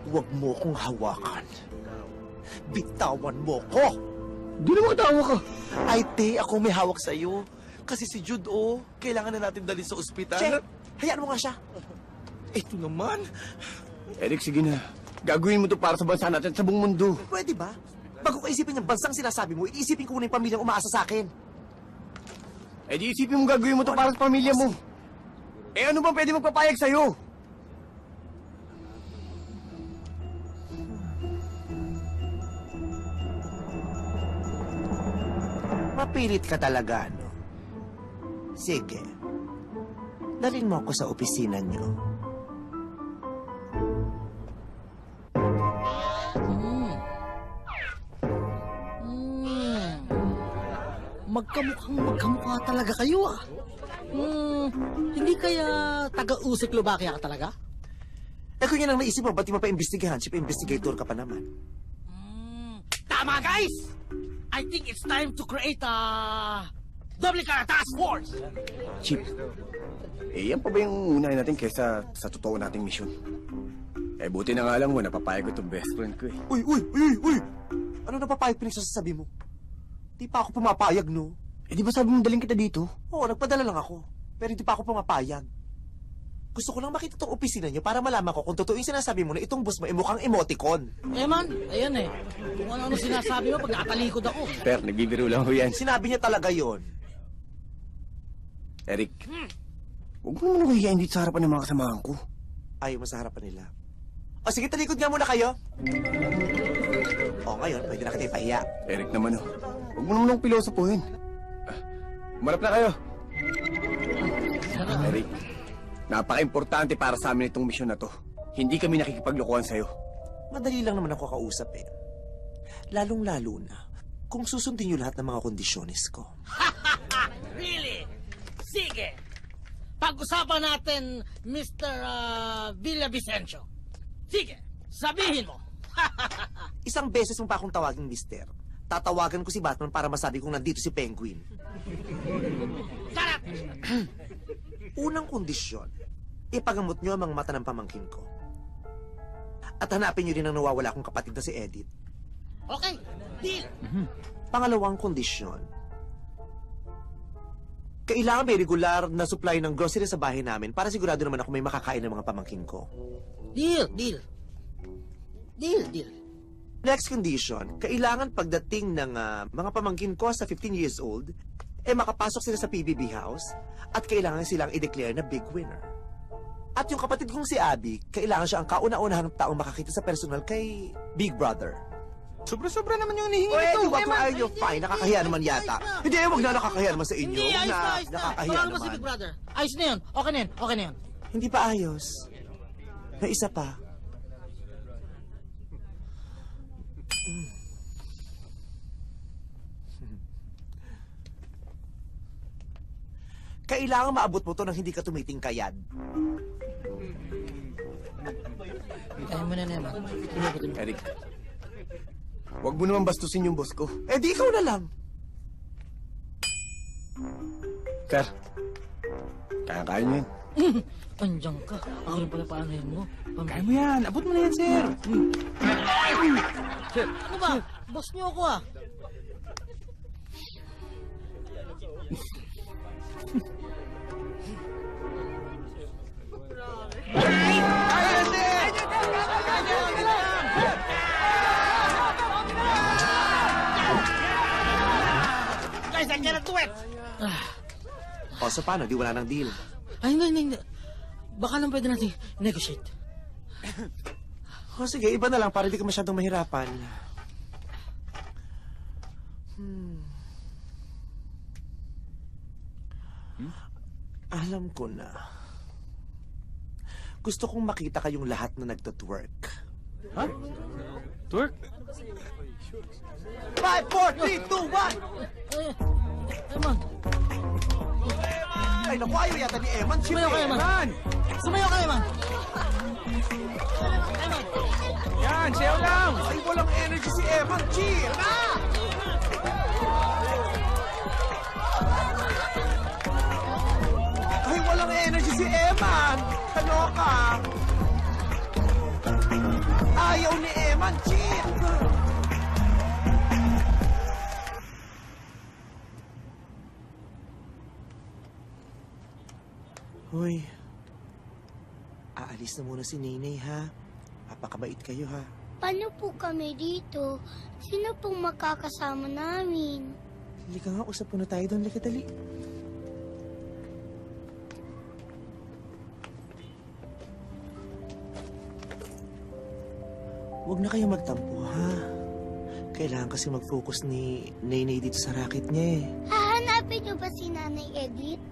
Huwag mo kong hawakan. Bitawan mo ko! Di naman katawa ka. Ay, te, ako may hawak sa'yo. Kasi si Jude, oh, kailangan na natin dalhin sa ospital. Che, hayaan mo nga siya. Ito naman. Eric, sige na. Gagawin mo to para sa bansa natin sa buong mundo. Pwede ba? Bago ka isipin yung bansang sinasabi mo, iisipin ko muna yung pamilyang umaasa sa akin. Eh di isipin mo gagawin mo to para sa pamilya mo. Eh ano bang pwede magpapayag sa'yo? Mapilit ka talaga, no? Sige. Dalhin mo ako sa opisina niyo. Magkamukha talaga kayo, ah. Hindi kaya taga-Uzbeklovakia ka talaga? Eh kung yan ang naisip mo, ba't di mo pa imbestigahan? Chief investigator ka pa naman. Tama, guys! I think it's time to create a double cara task force! Chip, yan pa ba yung unahin natin kesa sa totoo nating misyon? Buti na nga lang mo, napapayag ko itong best friend ko eh. Uy! Ano napapayag pinagsasabi mo? Di pa ako pumapayag, no? Di ba sabi mo daling kita dito? Oo, nagpadala lang ako. Pero hindi pa ako pumapayag. Gusto ko lang makita tong opisina niyo para malaman ko kung totoo yung sinasabi mo na itong boss mo ay mukhang emoticon. Man, ayan eh. Kung ano-ano sinasabi mo pag nakatalikod ako. Per, nagbibiro lang ho yan. Sinabi niya talaga yon. Eric, huwag mo naman huyain dito sa harapan ng mga kasamahan ko. Ayaw mo sa harapan nila. O sige, talikod nga muna kayo. O ngayon, pwede na kita ipahiya. Eric naman oh. Huwag mo naman nung pilosopuhin. Umarap na kayo. Eric, napaka-importante para sa amin itong misyon na to. Hindi kami nakikipaglokohan sa'yo. Madali lang naman ako kausap eh. Lalong-lalo na kung susundin niyo lahat ng mga kondisyones ko. Really? Sige! Pag-usapan natin, Mr. Villavicencio. Sige, sabihin mo. Isang beses mo pa akong tawagin, mister. Tatawagan ko si Batman para masabi kong nandito si Penguin. Unang kondisyon, ipagamot niyo ang mga mata ng pamangkin ko. At hanapin niyo rin ang nawawala kong kapatid na si Edith. Okay, deal! Pangalawang kondisyon, kailangan may regular na supply ng grocery sa bahay namin para sigurado naman ako may makakain ng mga pamangkin ko. Deal! Next condition, kailangan pagdating ng mga pamangkin ko sa 15 years old, makapasok sila sa PBB house at kailangan silang i-declare na big winner. At yung kapatid kong si Abby, kailangan siya ang kauna-unahang taong makakita sa personal kay Big Brother. Sobra-sobra naman yung hinihingi nito. nito. Wag mo ayaw nyo, fine. Nakakahiya naman yata. Hindi, wag na nakakahiya naman sa inyo. Hindi, ayos na. Nakakahiya Tawag mo naman. si Big Brother. Ayos na yun. Okay na yun. Hindi pa ayos. May isa pa. Kailangan maabot mo to nang hindi ka tumitingkayad. Kaya mo na naman. Eric, huwag mo naman bastusin yung boss ko. Di ikaw na lang. Sir, kaya niyo yan. Andiyan ka. Ako rin pala paanahin mo. Kaya mo yan. Abot mo na yan, sir. Sir, ano ba? Boss niyo ako ah. Guys, I cannot do it! O, so paano? Di wala ng deal. Ay, hindi. Baka lang pwede natin negotiate. O sige, iba na lang para di ka masyadong mahirapan. Alam ko na. Gusto kong makita kayong lahat na nagtatwerk. Ha? Twerk? 5, 4, 3, 2, 1! Eman. Ay, naku, ayaw yata ni Eman. Sumayo ka, Eman. Sumayo ka, Eman. Yan, sayaw lang. Ay, walang energy si Eman. Cheer! Ay, walang energy si Eman. Kaloka. Ayaw ni Eman. Cheer! Hoy, aalis na muna si Nenay, ha? Papakabait kayo, ha? Paano po kami dito? Sino pong makakasama namin? Halika nga, usap muna tayo doon. Halika, dali. Huwag na kayo magtampo, ha? Kailangan kasi mag-focus ni Nenay dito sa racket niya, eh. Hahanapin niyo ba si Nanay Edith?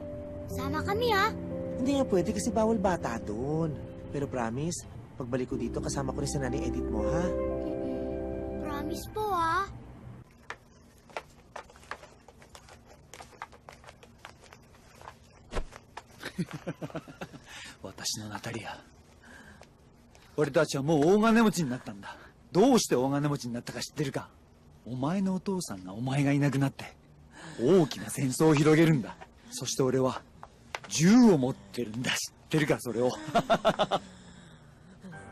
Sama kami, ha? Hindi nga pwede kasi bawal bata doon. Pero promise, pagbalik ko dito, kasama ko rin si Nanay Edith mo, ha? Promise po, ha? 私のナタリア。俺たちはもう大金持ちになったんだ。どうして大金持ちになったか知ってるか？お前のお父さんがお前がいなくなって、大きな戦争を広げるんだ。そして俺は、銃を持ってるんだ。知ってるか、それを。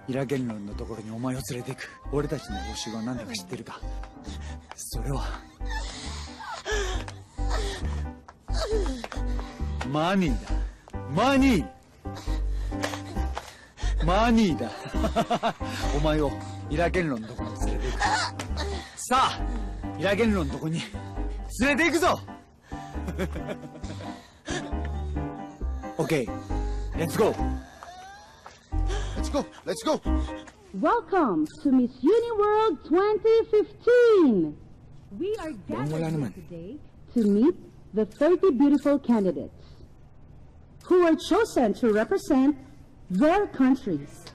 イラゲンロンのところにお前を連れて行く。俺たちの報酬は何だか知ってるか？それは、マニーだ。マニーマニーだ。お前をイラゲンロンのところに連れて行く。さあ、イラゲンロンのとこに連れて行くぞ。OK, let's go. Let's go, let's go. Welcome to Miss Uniworld 2015. We are gathered here today to meet the 30 beautiful candidates who were chosen to represent their countries.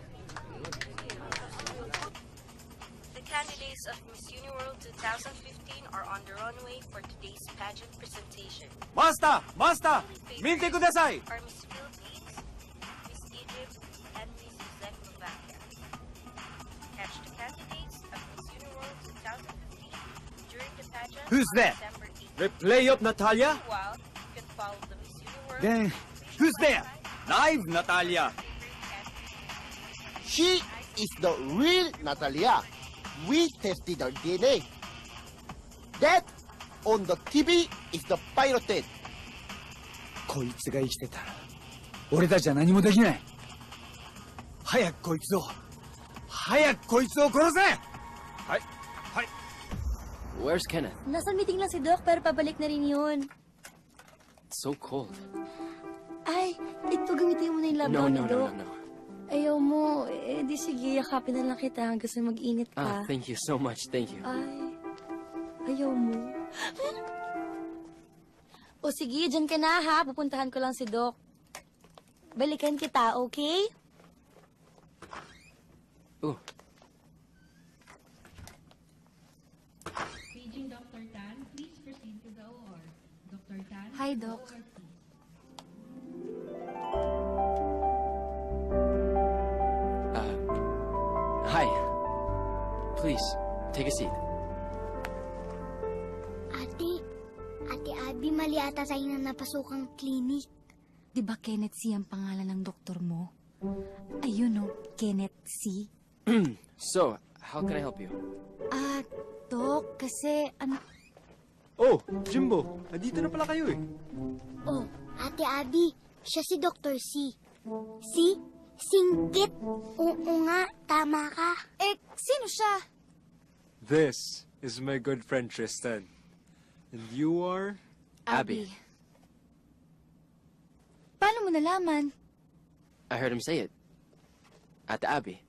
The candidates of Miss Uniworld 2015 are on the runway for today's pageant presentation. マスターマスター見てください。 Are Miss Philippines, Miss Egypt, and Miss Czechoslovakia. Catch the candidates of Miss Uniworld 2015 during the pageant Who's on there? December 8th. Replay of Natalia? Meanwhile, you can follow the Miss Uniworld. Then, who's there? Live Natalia. She is the real Natalia. We tested her DNA. That on the TV is the pirated. こいつが生きてたら、俺たちは何もできない。早くこいつを殺せ！はい、はい。Where's Kenneth? Nasa meeting lang si Doc, pero pabalik na rin yun. It's so cold. Ay, ito gamitin mo na yung labaw ni Doc. Ayaw mo, di sige, yakapin na lang kita hanggang sa mag-init ka. Thank you so much, thank you. Ay, ayaw mo. O sige, dyan ka na ha. Pupuntahan ko lang si Doc. Balikan kita, okay? Ooh. Paging Dr. Tan, please proceed to the OR. Dr. Tan. Hi, Doc. Hi. Please, take a seat. Ate Abby, mali ata tayo na napasukang clinic. Di ba Kenneth C. ang pangalan ng doktor mo? Ayun o, Kenneth C. So, how can I help you? Dok, kasi Oh, Jimbo, andito na pala kayo eh. Oh, Ate Abby, siya si Dr. C. Si? Singkit? Oo nga, tama ka. Sino siya? This is my good friend Tristan. And you are? Abby. Paano mo nalaman? I heard him say it. At Abby.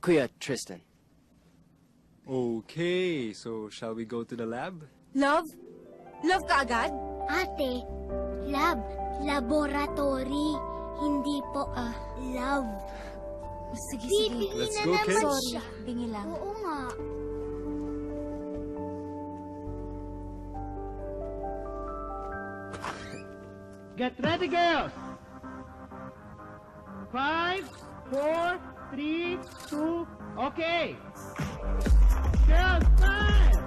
Kuya Tristan. Okay, so shall we go to the lab? Love? Love ka agad? Ate, lab, laboratory, hindi po, love. Sige, Bibingi Let's na go, naman kids. Sorry, siya. bingi lang. Oo nga. Get ready, girls! 5, 4, 3, 2, okay! Girls, smile!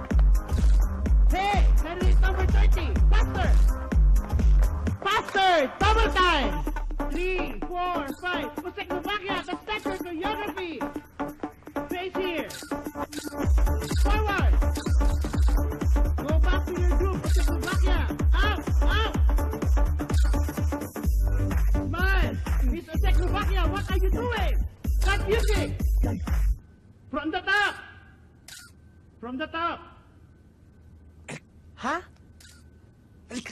Hey, candidate number 30, faster! Faster! Double time! 3, 4, 5, Czechoslovakia, that's better choreography! Face here! Forward! Go back to your group, Czechoslovakia! Up! Up! Smile! Miss Czechoslovakia, what are you doing? Start music! From the top! From the top! Ha?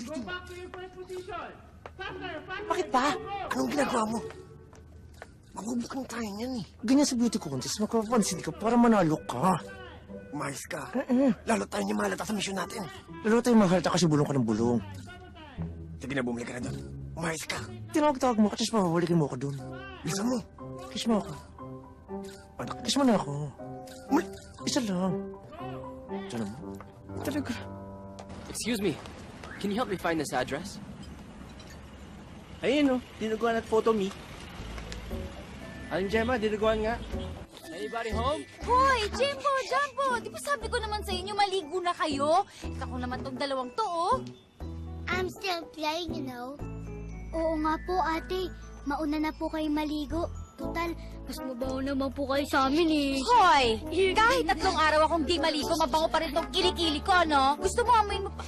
Go back to your first position! Faster! Faster! Bakit ba? Go, go! Anong ginagawa mo? Magbubukang tayo niyan eh. Ganyan sa beauty contest, magpapansin ka para manalo ka. Umayos ka. Lalo tayo niya mahalata sa misyon natin. Lalo tayo mahalata kasi bulong ka ng bulong. Sige na, bumili ka na doon. Umayos ka. Tinawag-tawag mo ka, tapos mababalikin mo ako doon. Bilisan mo. Kiss mo ako. Anak, kiss mo na ako. Isa lang. Diyan mo. Talaga. Excuse me, can you help me find this address? Ayun oh, dinuguan at photo me. Aling Gemma, dinuguan nga. Anybody home? Hoy, Jimbo, Jumbo! Di ba sabi ko naman sa inyo, maligo na kayo? Ako naman tong dalawang to, oh. I'm still playing, you know. Oo nga po, ate. Mauna na po kayo maligo. Total, mas mabaho naman po kayo sa amin eh. Hoy! Kahit 3 araw akong di maligo, mabango pa rin tong kilikili ko, no? Gusto mo amoyin mo pa...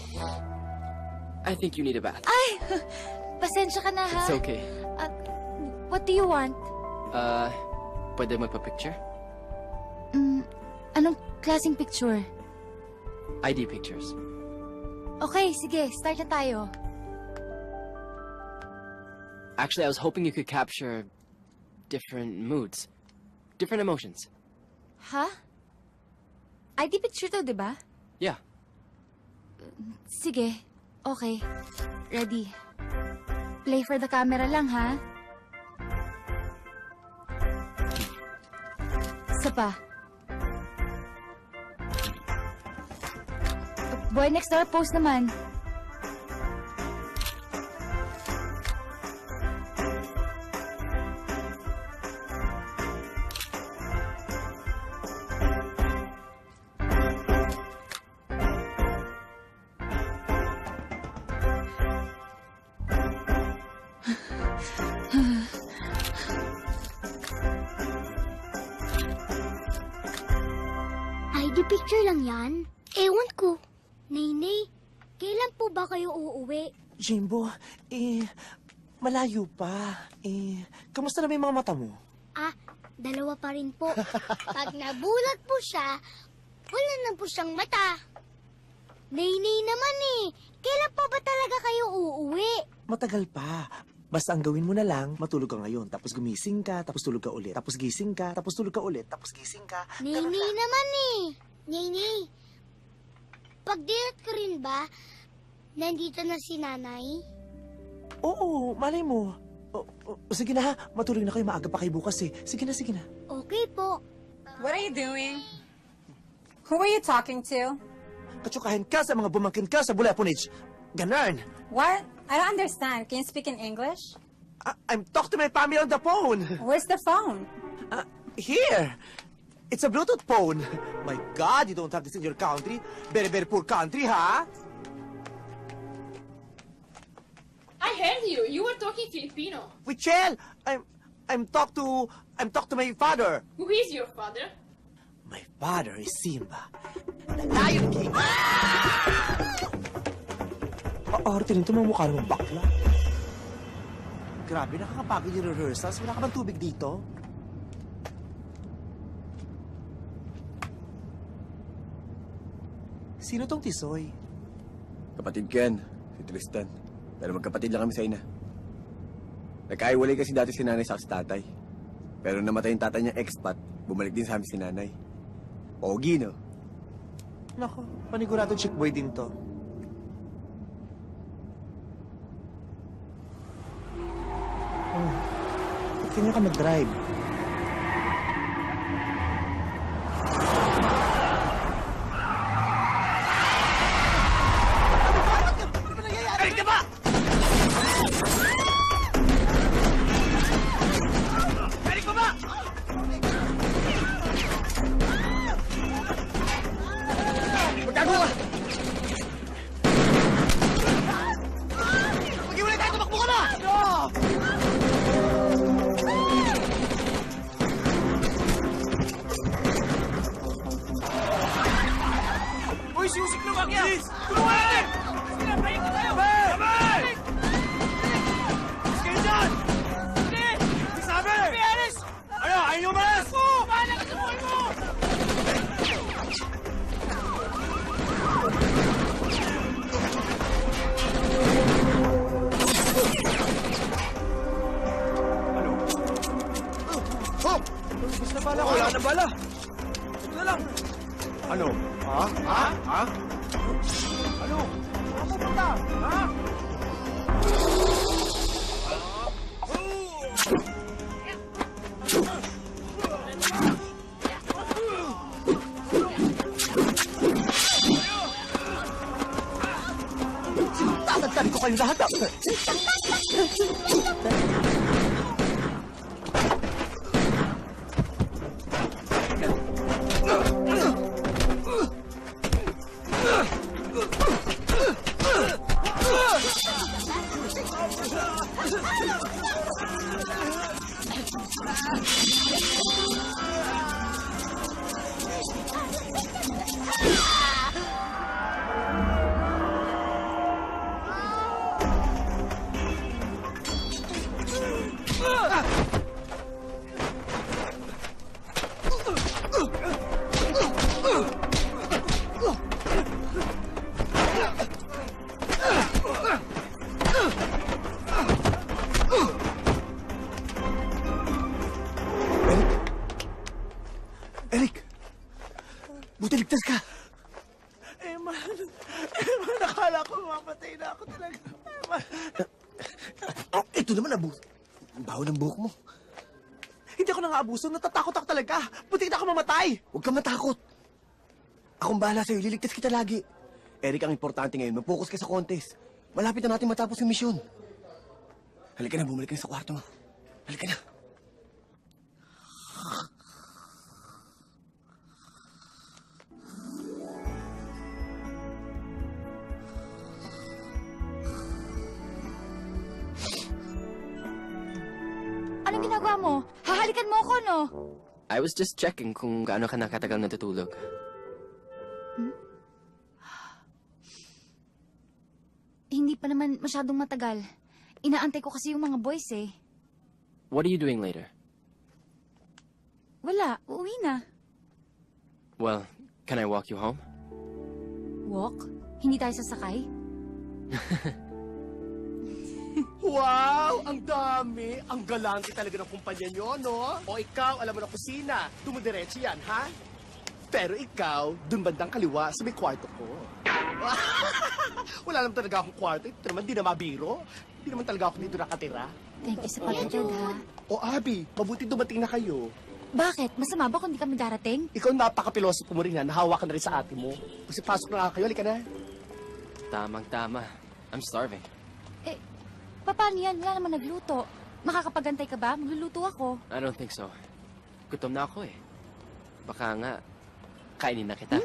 I think you need a bath. Ay! Pasensya ka na, ha? It's okay. What do you want? Pwede magpa-picture? Anong klaseng picture? ID pictures. Okay, sige. Start na tayo. Actually, I was hoping you could capture different moods, different emotions. Ha? ID picture to, di ba? Yeah. Sige. Okay. Ready. Play for the camera lang, ha? Isa pa. Boy next door, post naman. ID picture lang yan? Ewan ko. Nainay, kailan po ba kayo uuwi? Jimbo, malayo pa. Kamusta na may mga mata mo? Ah, 2 pa rin po. Pag nabulag po siya, wala na po siyang mata. Nainay naman eh. Kailan pa ba talaga kayo uuwi? Matagal pa. Basta ang gawin mo na lang, matulog ka ngayon, tapos gumising ka, tapos tulog ka ulit, tapos gising ka, tapos tulog ka ulit, tapos gising ka. Nainay naman eh. Nainay, pag-diet ko rin ba, nandito na si nanay? Oo, malay mo. Sige na ha, matulog na kayo, maaga pa kayo bukas eh. Sige na, sige na. Okay po. What are you doing? Who are you talking to? Katsukahin ka sa mga bumangkin ka sa Bulapunich. Ganon. What? I don't understand. Can you speak in English? I'm talking to my family on the phone. Where's the phone? Here. It's a Bluetooth phone. My God, you don't have this in your country. Very, very poor country, ha? I heard you. You were talking Filipino. Wichel, I'm talk to my father. Who is your father? My father is Simba, the Lion King. Arte nito, mga mukha namang bakla. Grabe, nakakapagod yung rehearsals. Wala ka bang tubig dito? Sino tong Tisoy? Kapatid ko yan, si Tristan. Pero magkapatid lang kami sa ina. Nagkaiwalay kasi dati si nanay sa tatay. Pero namatay yung tatay niya expat, bumalik din sa amin si nanay. Pogi, no? Nako, paniguradong chick boy din to. Ba't kanya ka mag-drive? Galing ka ba? Galing ka ba? Magtago ka! Mag-iwalay tayo! Tumakbo ka na! Uy, siusik na bakya! Tulungan natin! Sinabayin ko tayo! Sabay! Alis kayo dyan! Hindi! Hindi sabi! Hindi, alis! Ano? Ayaw nyo umalis! Bahala ka sa buhay mo! Hop! Gusto na bala ko. Wala na bala. Ito na lang. Ano? Ha? Ha? Ha? Ano? Saan pupunta? Ha? Tatagtad ko kayong lahat. Eric! Buti ligtas ka! Eman, nakala ko mapatay na ako talaga. Eman. Ito naman, ang baho ng buhok mo. Hindi ako nang-aabuso, natatakot ako talaga. Buti na ako mamatay. Huwag kang matakot. Akong bahala sa'yo, liligtas kita lagi. Eric, ang importante ngayon, mag-focus ka sa contest. Malapit na natin matapos yung misyon. Halika na, bumalik ka na sa kwarto mo. Halika na. Anong ginagawa mo? Hahalikan mo ako, no? I was just checking kung gaano ka nakatagal natutulog. Hindi pa naman masyadong matagal. Inaantay ko kasi yung mga boys eh. What are you doing later? Wala, uuwi na. Well, can I walk you home? Walk? Hindi tayo sasakay? Wow! Ang dami! Ang galante talaga ng kumpanya nyo, no? O ikaw, alam mo na kusina. Dumudiretso yan, ha? Pero ikaw, dun bandang kaliwa sa may kwarto ko. Wala naman talaga akong kwarto. Ito naman, di na mabiro. Di naman talaga ako dito nakatira. Thank you sa pagkatid, ha? O Abby, mabuti dumating na kayo. Bakit? Masama ba kung di kami darating? Ikaw napaka-pilosopo mo rin ha. Nahawa ka na rin sa ate mo. Kasi pasok na nga kayo. Halika na. Tamang-tama. I'm starving. Paano yan? Wala naman nagluto. Makakapagantay ka ba? Magluluto ako. I don't think so. Gutom na ako eh. Baka nga, kainin na kita.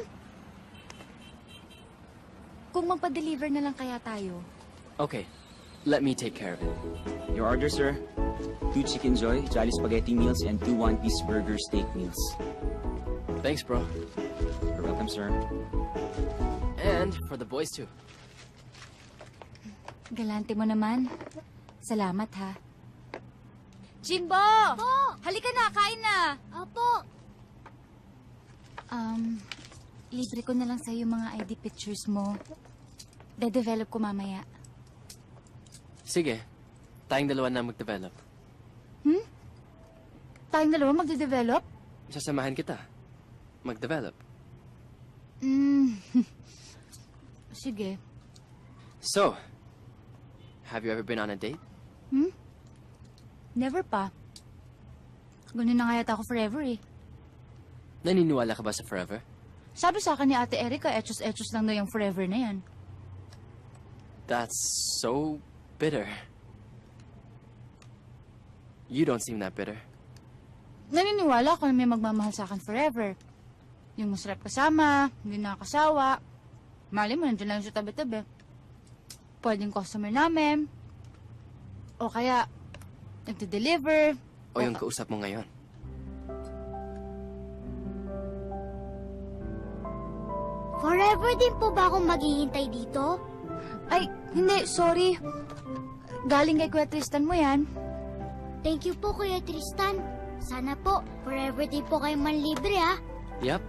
Kung magpa-deliver na lang kaya tayo. Okay, let me take care of it. Your order, sir. 2 Chicken Joy, Jolly Spaghetti meals, and 2 one-piece burger steak meals. Thanks, bro. You're welcome, sir. And for the boys too. Galante mo naman. Salamat, ha? Jimbo! Po! Halika na, kain na! Opo! Libre ko na lang sa'yo yung mga ID pictures mo. De-develop ko mamaya. Sige, tayong dalawa na mag-develop. Tayong dalawa magde-develop? Sasamahan kita. Mag-develop. Sige. So, have you ever been on a date? Never pa. Ganun na nga yata ako forever eh. Naniniwala ka ba sa forever? Sabi sa akin ni Ate Erica, etchos-etchos lang daw yung forever na yan. That's so bitter. You don't seem that bitter. Naniniwala ako na may magmamahal sa akin forever. Yung masarap kasama, hindi nakakasawa. Mali mo, nandiyan lang sa tabi-tabi. Pwedeng customer namin. O kaya, nagde-deliver. O yung kausap mo ngayon. Forever din po ba akong maghihintay dito? Ay, hindi, sorry. Galing kay Kuya Tristan mo yan. Thank you po, Kuya Tristan. Sana po, forever din po kayo manlibre, ha? Yep.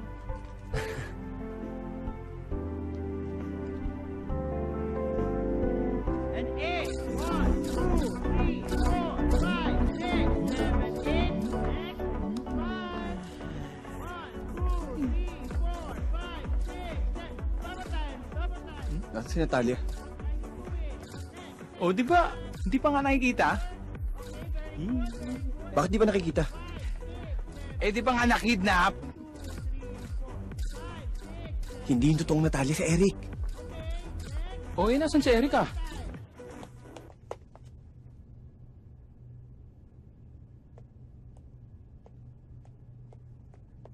Nasaan si Natalia? O, di ba? Hindi pa nga nakikita? Bakit di ba nakikita? Eh, di ba nga nakidnap? Hindi yung totoong Natalia si Eric. O, nasan si Erica?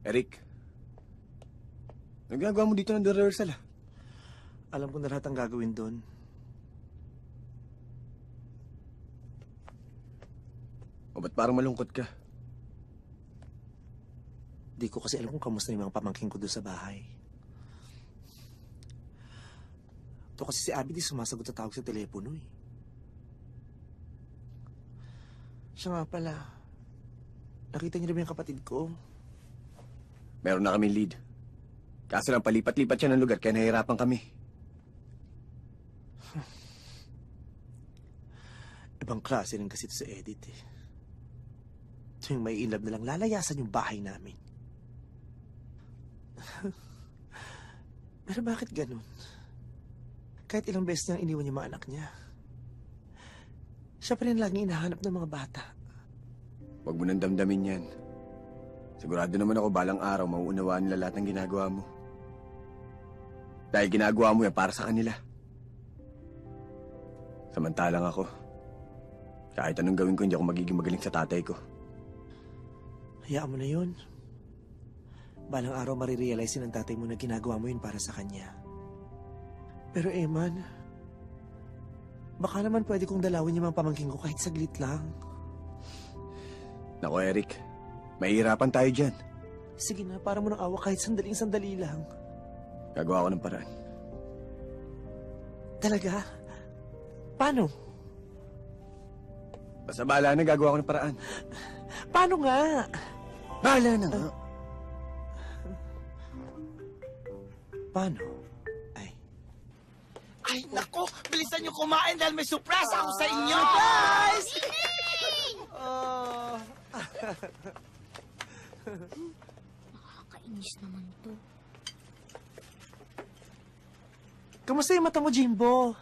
Eric, nagagawa mo dito ng rehearsal, ah. Alam ko na lahat ang gagawin doon. O ba't parang malungkot ka? Di ko kasi alam kung kamusta yung mga pamangking ko doon sa bahay. Ito kasi si Abby di sumasagot sa tawag sa telepono eh. Siya nga pala. Nakita niyo rin ba yung kapatid ko? Meron na kami lead. Kaso lang palipat-lipat siya ng lugar kaya nahihirapan kami. Ibang klase rin kasi ito sa Edith eh. Tuwing may inlove na lang lalayasan yung bahay namin. Pero bakit ganun? Kahit ilang beses niyang iniwan yung mga anak niya. Siya pa rin laging hinahanap ng mga bata. Huwag mo nang damdamin yan. Sigurado naman ako balang araw mauunawaan nila lahat ng ginagawa mo. Dahil ginagawa mo yan para sa kanila. Samantalang ako, kahit anong gawin ko, hindi ako magiging magaling sa tatay ko. Hayaan mo na yun. Balang araw marirealize ng tatay mo na ginagawa mo yun para sa kanya. Pero Eman, baka naman pwede kong dalawin yung mga pamangking ko kahit saglit lang. Nako Eric, mahihirapan tayo dyan. Sige na, para mo ng awa kahit sandaling-sandali lang. Gagawa ko ng paraan. Talaga? Paano? Basta bahala na, gagawa ko ng paraan. Paano nga? Bahala na nga. Paano? Ay, nako! Bilisan niyo kumain dahil may surprise ako sa inyo! Surprise! Nakakainis naman to. Kamusta yung mata mo, Jimbo?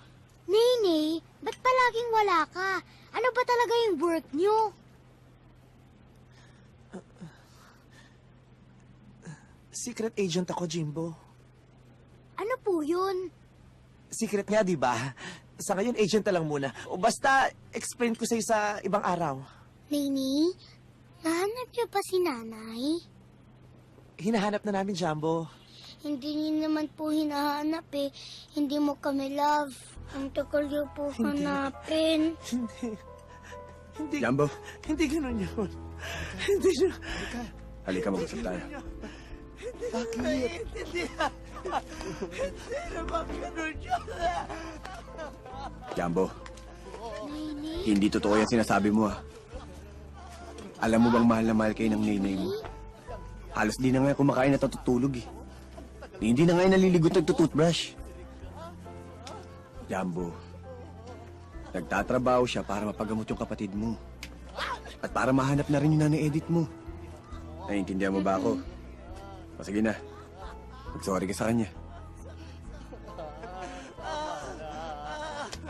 Nene, ba't palaging wala ka? Ano ba talaga yung work niyo? Secret agent ako, Jimbo. Ano po yun? Secret nga, di ba? Sa ngayon, agent na lang muna. O basta, explain ko sa'yo sa ibang araw. Nene, nahanap niyo pa si nanay? Hinahanap na namin, Jumbo. Hindi niyo naman po hinahanap eh. Hindi mo kami love. Ang tagal niyo po hanapin. Hindi. Jumbo. Hindi ganun yun. Hindi yun. Halika, mag-usap tayo. Bakit? Hindi naman ganun yun. Jumbo, hindi totoo yan sinasabi mo ah. Alam mo bang mahal na mahal kayo ng nenay mo? Halos di na nga kumakain at natutulog eh. Hindi na nga naliligot nagtutoothbrush. Jumbo, nagtatrabaho siya para mapagamot yung kapatid mo. At para mahanap na rin yung nanay Edith mo. Naiintindihan mo ba ako? O sige na, mag-sorry ka sa kanya.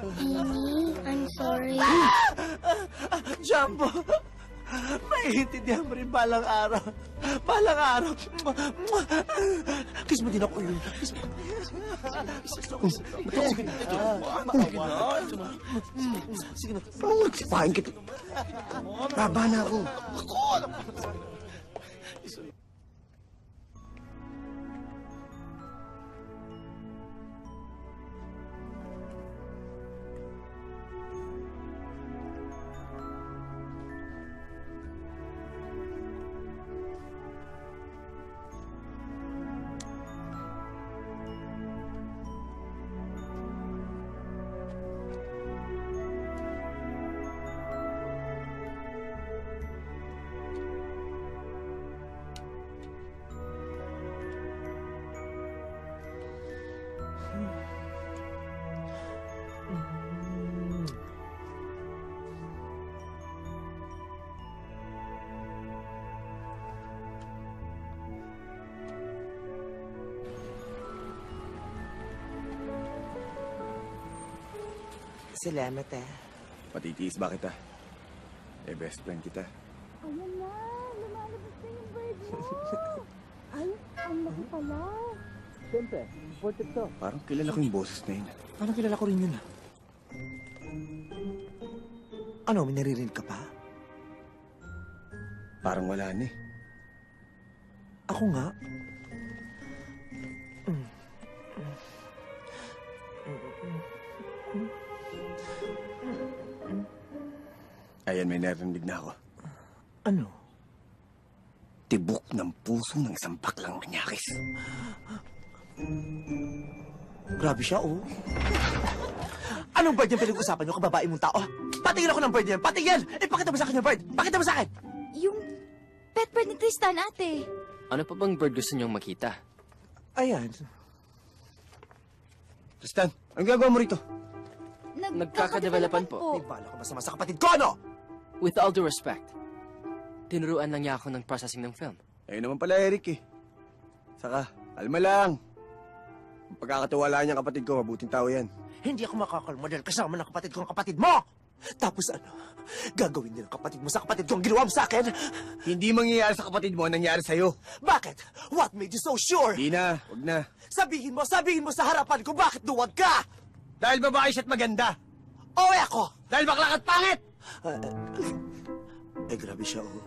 Nene, I'm sorry. Jumbo, maiintindihan mo rin balang araw. Balang araw. Kiss mo din ako yun. Kiss mo. Sige na. Sige na. Magsipahin kita. Baba na ako. Salamat eh. Matitiis ba kita? Eh, best friend kita. Ayan na, lumalabas na yung bird mo. Ay, ang laki pala. Siyempre, important to. Parang kilala ko yung boses na yun. Parang kilala ko rin yun ah. Ano, may naririnig ka pa? Parang wala na eh. Ako nga. Ayan, may narinig na ako. Ano? tibok ng puso ng isang baklang manyakis. Grabe siya, oh. Anong bird yung pinag-usapan niyo, kababae mong tao? Patingin ako ng bird niyan! Patingin! Ipakita mo sa akin yung bird! Pakita mo sa akin! Yung pet bird ni Tristan, ate. Ano pa bang bird gusto niyong makita? Ayan. Tristan, anong ginagawa mo rito? Nagkakadevelopan po. May bala ko masama sa kapatid ko, ano? With all due respect, tinuruan lang niya ako ng processing ng film. Ayun naman pala, Eric eh. Saka, alma lang. Ang pagkakatiwalaan niyang kapatid ko, mabuting tao yan. Hindi ako makakalma dahil kasama ng kapatid ko ang kapatid mo! Tapos ano? Gagawin din ng kapatid mo sa kapatid ko ang ginawa mo sa akin? Hindi mangyayari sa kapatid mo ang nangyari sa'yo. Bakit? What made you so sure? Di na, wag na. Sabihin mo sa harapan ko bakit duwag ka! Dahil babae siya't maganda. O ako! Dahil bakla ka't pangit! Grabe siya, oh.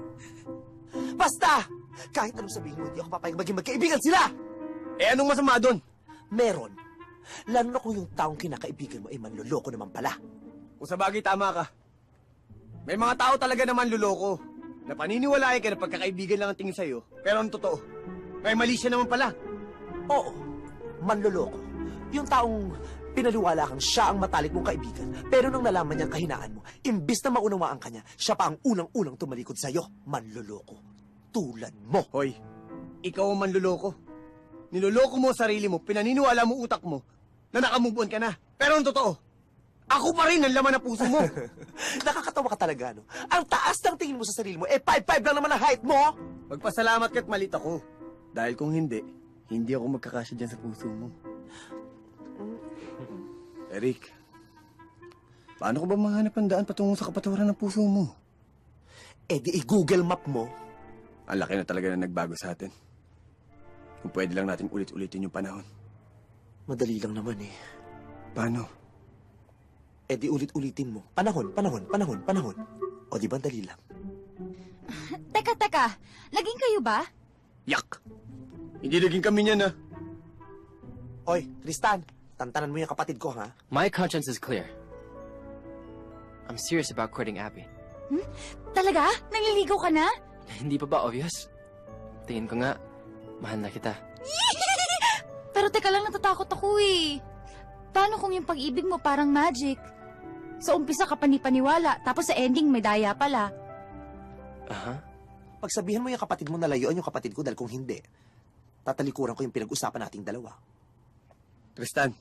Basta! Kahit anong sabihin mo, hindi ako papayag maging magkaibigan sila! Anong masama doon? Meron. Lalo na kung yung taong kinakaibigan mo ay manloloko naman pala. Kung sa bagay tama ka. May mga tao talaga naman luloko na paniniwalain ka na pagkakaibigan lang ang tingin sa'yo. Pero ang totoo, may mali siya naman pala. Oo, manloloko. Yung taong pinaliwala kang siya ang matalik mong kaibigan. Pero nang nalaman niya ang kahinaan mo, imbis na maunawaan ka niya, siya pa ang unang-unang tumalikod sa'yo. Manloloko. Tulad mo. Hoy, ikaw ang manloloko. Niloloko mo ang sarili mo, pinaniniwala mo utak mo na nakamove on ka na. Pero ang totoo, ako pa rin ang laman ng puso mo. Nakakatawa ka talaga, no? Ang taas ng tingin mo sa sarili mo, 5'5 lang naman ang height mo! Magpasalamat ka't malit ako. Dahil kung hindi, hindi ako magkakasya dyan sa puso mo. Eric, paano ko ba mahanap ang daan patungo sa kapatawaran ng puso mo? Di i-Google Map mo. Ang laki na talaga na nagbago sa atin. Kung pwede lang natin ulit-ulitin yung panahon. Madali lang naman eh. Paano? Di ulit-ulitin mo. Panahon. O di ba dali lang? Teka. Laging kayo ba? Yak! Hindi naging kami niyan, ah. Oy, Tristan, tantanan mo yung kapatid ko, ha? My conscience is clear. I'm serious about quitting Abby. Talaga? Naliligaw ka na? Hindi pa ba obvious? Tingin ko nga, mahal na kita. Pero teka lang, natatakot ako eh. Paano kung yung pag-ibig mo parang magic? Sa umpisa ka panipaniwala, tapos sa ending may daya pala. Aha. Pagsabihan mo yung kapatid mo na layuan yung kapatid ko dahil kung hindi, tatalikuran ko yung pinag-usapan nating dalawa. Tristan,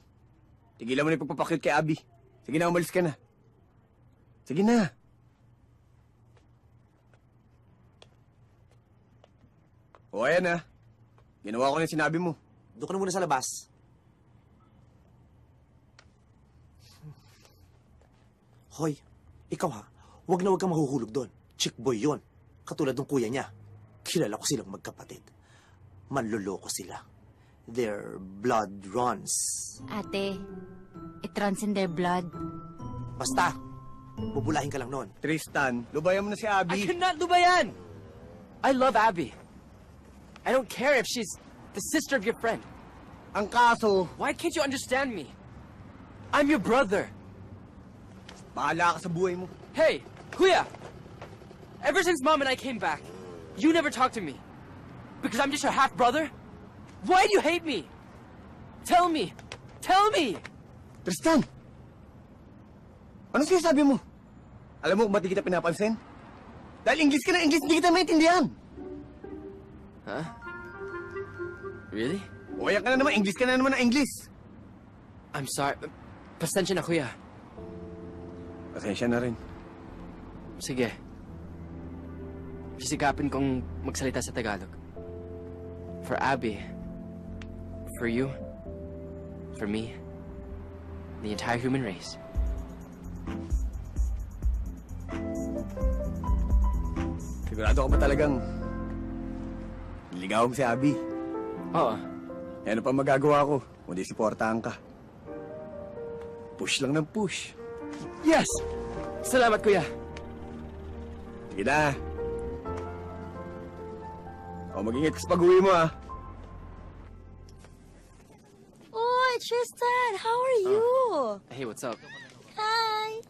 tigilan mo na yung pagpapakit kay Abby. Sige na, umalis ka na. Sige na. O ayan na. Ginawa ko na yung sinabi mo. Doon ka na muna sa labas. Hoy, ikaw ha, huwag kang mahuhulog doon. Chick boy yun. Katulad ng kuya niya. Kilala ko silang magkapatid. Manloloko sila. Their blood runs. Ate, it runs in their blood. Basta, bubulahin ka lang noon. Tristan, lubayan mo na si Abby. I cannot lubayan! I love Abby. I don't care if she's the sister of your friend. Ang kaso... Why can't you understand me? I'm your brother. Bahala ka sa buhay mo. Hey, Kuya! Ever since Mom and I came back, you never talk to me. Because I'm just your half-brother? Why do you hate me? Tell me! Tell me! Tristan! Anong sinasabi mo? Alam mo kung ba't di kita pinapansin? Dahil English ka na English, hindi kita maintindihan. Huh? Really? Uwayak ka na naman, English ka na naman na English. I'm sorry. Pasensya na, Kuya. Pasensya na rin. Sige. Sisikapin kong magsalita sa Tagalog. For Abby, for you, for me, the entire human race. Sigurado ka ba talagang niligaw mo si Abby? Oo. Eh, ano pa magagawa ko? Kundi suportahan ka. Push lang ng push. Yes! Salamat, Kuya. Sige na. O, mag-ingat ka sa pag-uwi mo, ah. Oy, Tristan, how are you? Hey, what's up? Hi.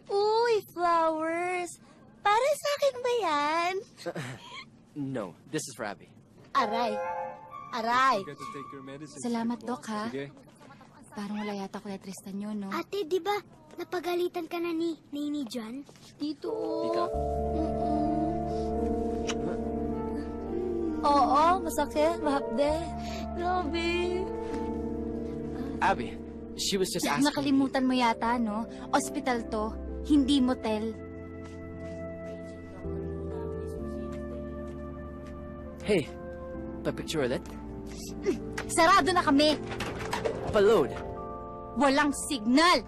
Uy, flowers. Para sa akin ba yan? No, this is for Abby. Aray. Aray. You got to take your medicine. Salamat, Doc, ha? Sige. Parang wala yata Kuya Tristan yun, no? Ate, di ba napagalitan ka na ni John? Tito. Tita? Oo, masakit, mahapde. Grabe. Abby, she was just asking. Nakalimutan mo yata, no? Hospital to, hindi motel. Hey, pa-picture ulit? Sarado na kami! Pa-load. Walang signal!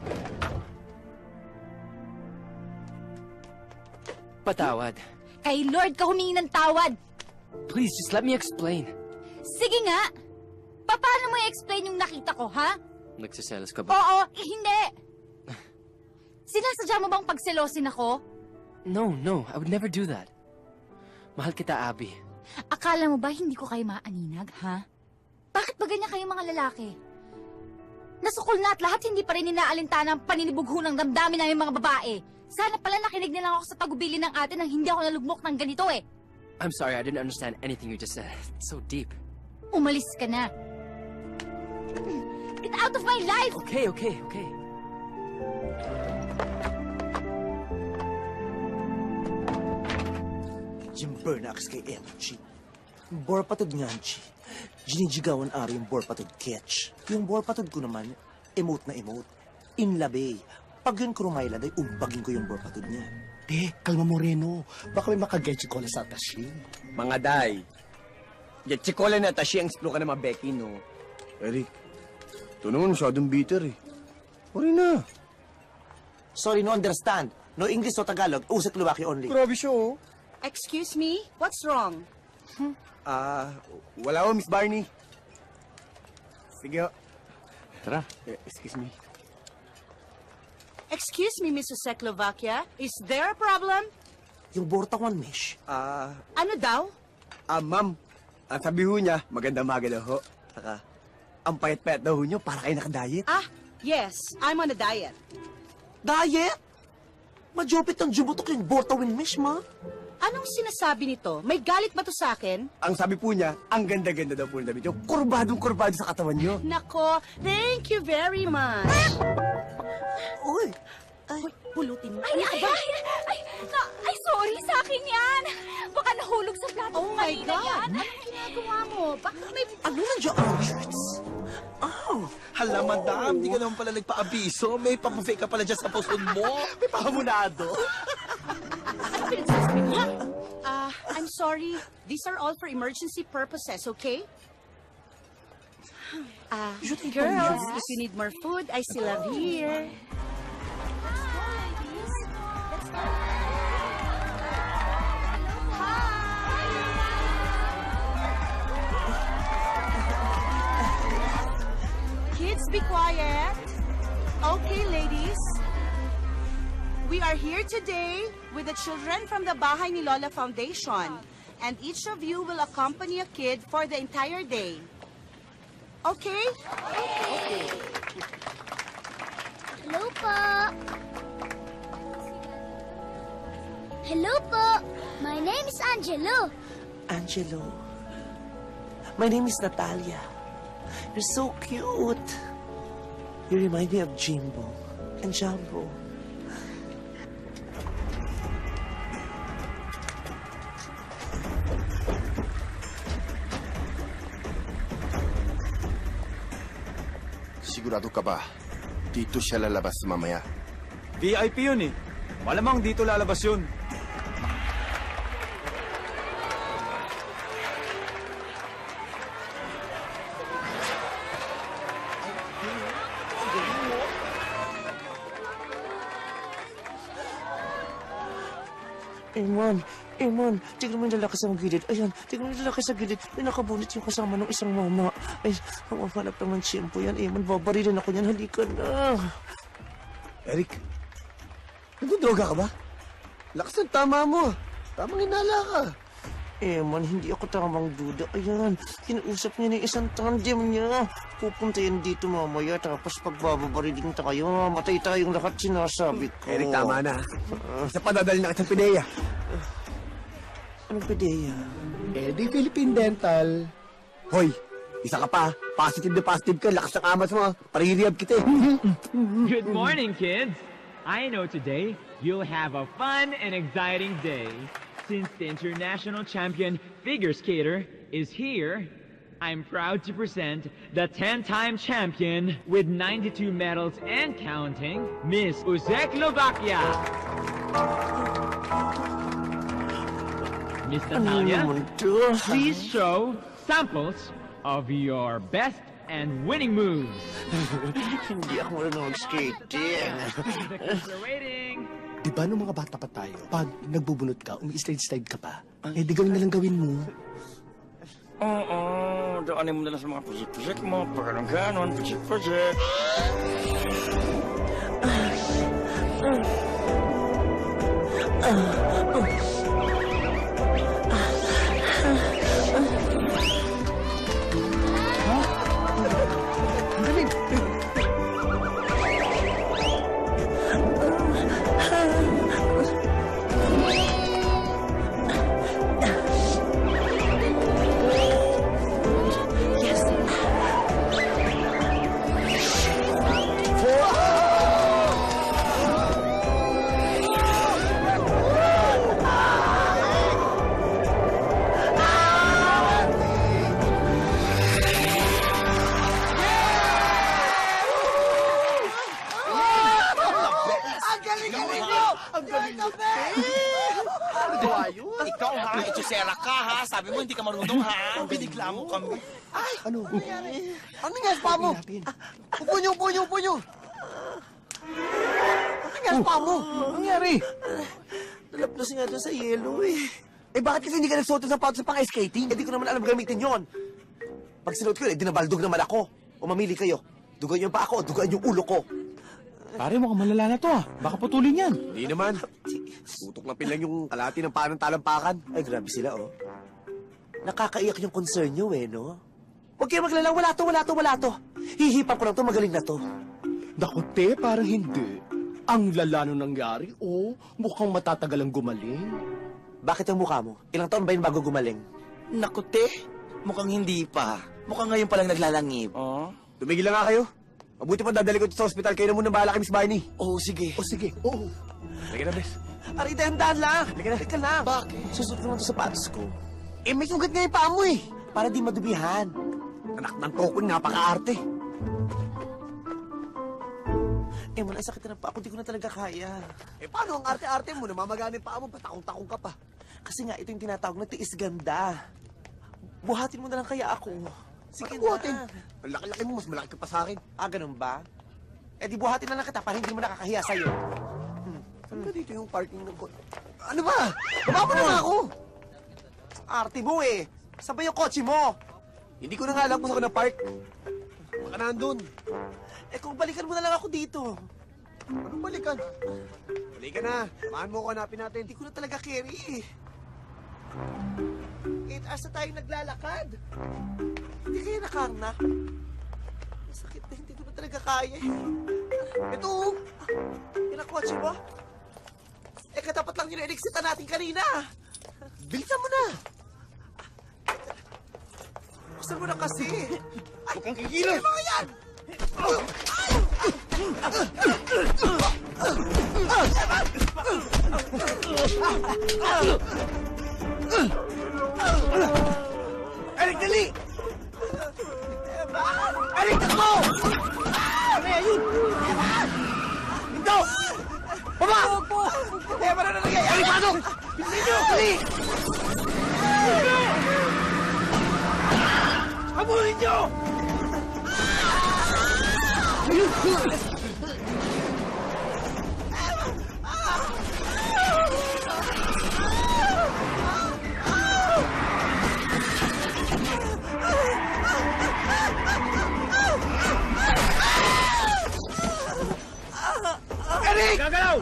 Patawad. Kay Lord ka humingi ng tawad! Please, just let me explain. Sige nga! Paano mo i-explain yung nakita ko, ha? Nagsiselos ka ba? Oo, hindi! Sinasadya mo bang pagselosin ako? No, I would never do that. Mahal kita, Abby. Akala mo ba hindi ko kayo maaninag, ha? Bakit ba ganyan kayong mga lalaki? Nasukol na at lahat hindi pa rin inaalintana ang paninibugho ng damdamin namin mga babae. Sana pala nakinig na lang ako sa tagubili ng atin nang hindi ako nalugmok ng ganito eh. I'm sorry, I didn't understand anything you just said. It's so deep. Umalis ka na. Get out of my life! Okay. Jim Bernax kay MG. Borpatod nga, G. Ginijigawan ari yung borpatod catch. Yung borpatod ko naman, emote na emote. Inlabe. Pag yun kurumayla, day umbagin ko yung borpatod niya. Kalma mo, Reno. Baka may makagetchikola sa atashi. Mga day. Getchikola na atashi ang splo ka na mabeki, no? Eric, ito naman masyadong bitter eh. Pari na. Sorry, no understand. No English o Tagalog, usap Luwaki only. Grabe siya, oh. Excuse me? What's wrong? Wala ko, Miss Barney. Sige, ho. Tara. Excuse me. Excuse me, Mrs. Czechoslovakia. Is there a problem? Yung bortawan, Mish. Ano daw? Ma'am, ang sabi ho niya, maganda daw ho. Saka, ang payat-payat daw ho niyo para kayo nakadiet. Yes, I'm on a diet. Diet? Majupit ang jubutok yung bortawin, Mish, ma. Anong sinasabi nito? May galit ba to sa akin? Ang sabi po niya, ang ganda-ganda daw po ng damit niyo. Kurbadong-kurbado sa katawan niyo. Nako, thank you very much. Uy! Uy, pulutin mo. Ay, sorry sa akin yan! Baka nahulog sa plato Oh my God! Anong ginagawa mo? Baka may... Ano nandiyan ang shirts? Hala, madam, di ka naman pala nagpa-abiso. May papafake ka pala dyan sa puson mo. May pahamunado. Ano pinagsasabi mo? I'm sorry. These are all for emergency purposes, okay? Girls, if you need more food, I still have here. Kids, be quiet. Okay, ladies. We are here today with the children from the Bahay ni Lola Foundation. And each of you will accompany a kid for the entire day. Okay? Okay. Hello po. Hello po. My name is Angelo. Angelo. My name is Natalia. You're so cute. You remind me of Jimbo and Jumbo. Sigurado ka ba? Dito siya lalabas mamaya. VIP yun eh. Malamang dito lalabas yun. Eman, tignan mo yung lalaki sa gilid. Ayan, tignan mo yung lalaki sa gilid. May nakabunit yung kasama ng isang mama. Ay, mamamalap naman siyempo yan. Eman, babarilan ako yan. Halika na. Eric, nagdodroga ka ba? Lakas ng tama mo. Tamang hinala ka. Eman, hindi ako tamang duda. Ayan, kinausap niya na yung isang tandem niya. Pupunta yan dito mamaya. Tapos pagbababariling tayo, mamatay tayong lahat, sinasabi ko. Eric, tama na. Isa pa dadali na kitang pideya. Anong pideya? di Philippine Dental. Hoy, isa ka pa. Positive na positive ka. Lakas ng amas mo. Parirehab kita eh. Good morning, kids. I know today you'll have a fun and exciting day. Since the international champion figure skater is here, I'm proud to present the 10-time champion with 92 medals and counting, Miss Czechoslovakia. Miss Natalia, please show samples of your best and winning moves. Hindi ako marunong mag-skating. We're waiting. Di ba nung mga bata pa tayo, pag nagbubunot ka, umi-slide-slide ka pa, eh di gawin na lang gawin mo. Oo, daanin mo na lang sa mga project mo, parang ganon, project. Ikaw ha, itusera ka ha. Sabi mo hindi ka marunong ha. Binigla mo kami. Ay, ano? Ano nga spa mo? Upo nyo, upo nyo, upo nyo. Ano nga spa mo? Ano nangyari? Nalapnos nga doon sa yelo eh. Eh bakit kasi hindi ka nagsuot ng sapatos sa pang-ice skating? Eh di ko naman alam gamitin yon. Pag sinuot ko, eh dinabaldog naman ako. O mamili kayo. Dugan yung pa ako o dugan yung ulo ko. Pare, mukhang malala na to ah. Baka putulin yan. Hindi naman. Tutuklapin lang yung kalati ng paa ng talampakan. Ay, grabe sila, oh. Nakakaiyak yung concern nyo, eh, no? Huwag kayo maglala. Wala to, wala to, wala to. Hihipan ko lang to, magaling na to. Naku, te, parang hindi. Ang lala nung nangyari, oh. Mukhang matatagal ang gumaling. Bakit ang mukha mo? Ilang taon ba yun bago gumaling? Naku, te. Mukhang hindi pa. Mukhang ngayon palang naglalangib. Oh. Tumigil lang nga kayo. Mabuti pa dadali ko ito sa ospital. Kayo na muna bahala kay Miss Barney. Oo, sige. O, sige. Oo. Halika na, Bes. Aray, dahan-dahan lang. Halika na. Halika lang. Bakit? Susunod ko lang ito sa sapatos ko. Eh, may sugat nga yung paa mo eh. Para di madubihan. Anak ng tokon, napaka-arte. Eh, man, ang sakit na ng paa ko. Di ko na talaga kaya. Eh, paano ang arte-arte mo? Namamagana yung paa mo. Patakong-takong ka pa. Kasi nga, ito yung tinatawag na tiis ganda. Buhatin mo na lang kaya ako. Sige buhatin? na. Ang laki-laki mo, mas malaki ka pa sa akin. Ah, ganun ba? Eh, di buhatin na lang kita para hindi mo nakakahiya sa'yo. Saan ba dito yung parking ng kotse? Ano ba? Baba mo na ako! Arte mo eh. Saan ba yung kotse mo? Hindi ko na nga alam kung saan ko na-park. Baka nandun. Eh, kung balikan mo na lang ako dito. Anong balikan? Balikan na. Samahan mo ko, hanapin natin. Hindi ko na talaga carry eh. 8 hours na tayong naglalakad. Hindi kayo nakarnak. Masakit na, hindi ko na talaga kaya eh. Ito oh. Yan ang kotse mo. Eh, katapat lang yun na iniksita natin kanina. Bilisan mo na. Buksan mo na kasi. Huwag kang kikilos. Ano mga yan? Eric, dali! Eric, takbo! Ano yun? Hinto! Baba! Eh, ano na nangyayari? Eric, pasok! Bilisan nyo! Dali! Habulin nyo! Eric! Gagalaw!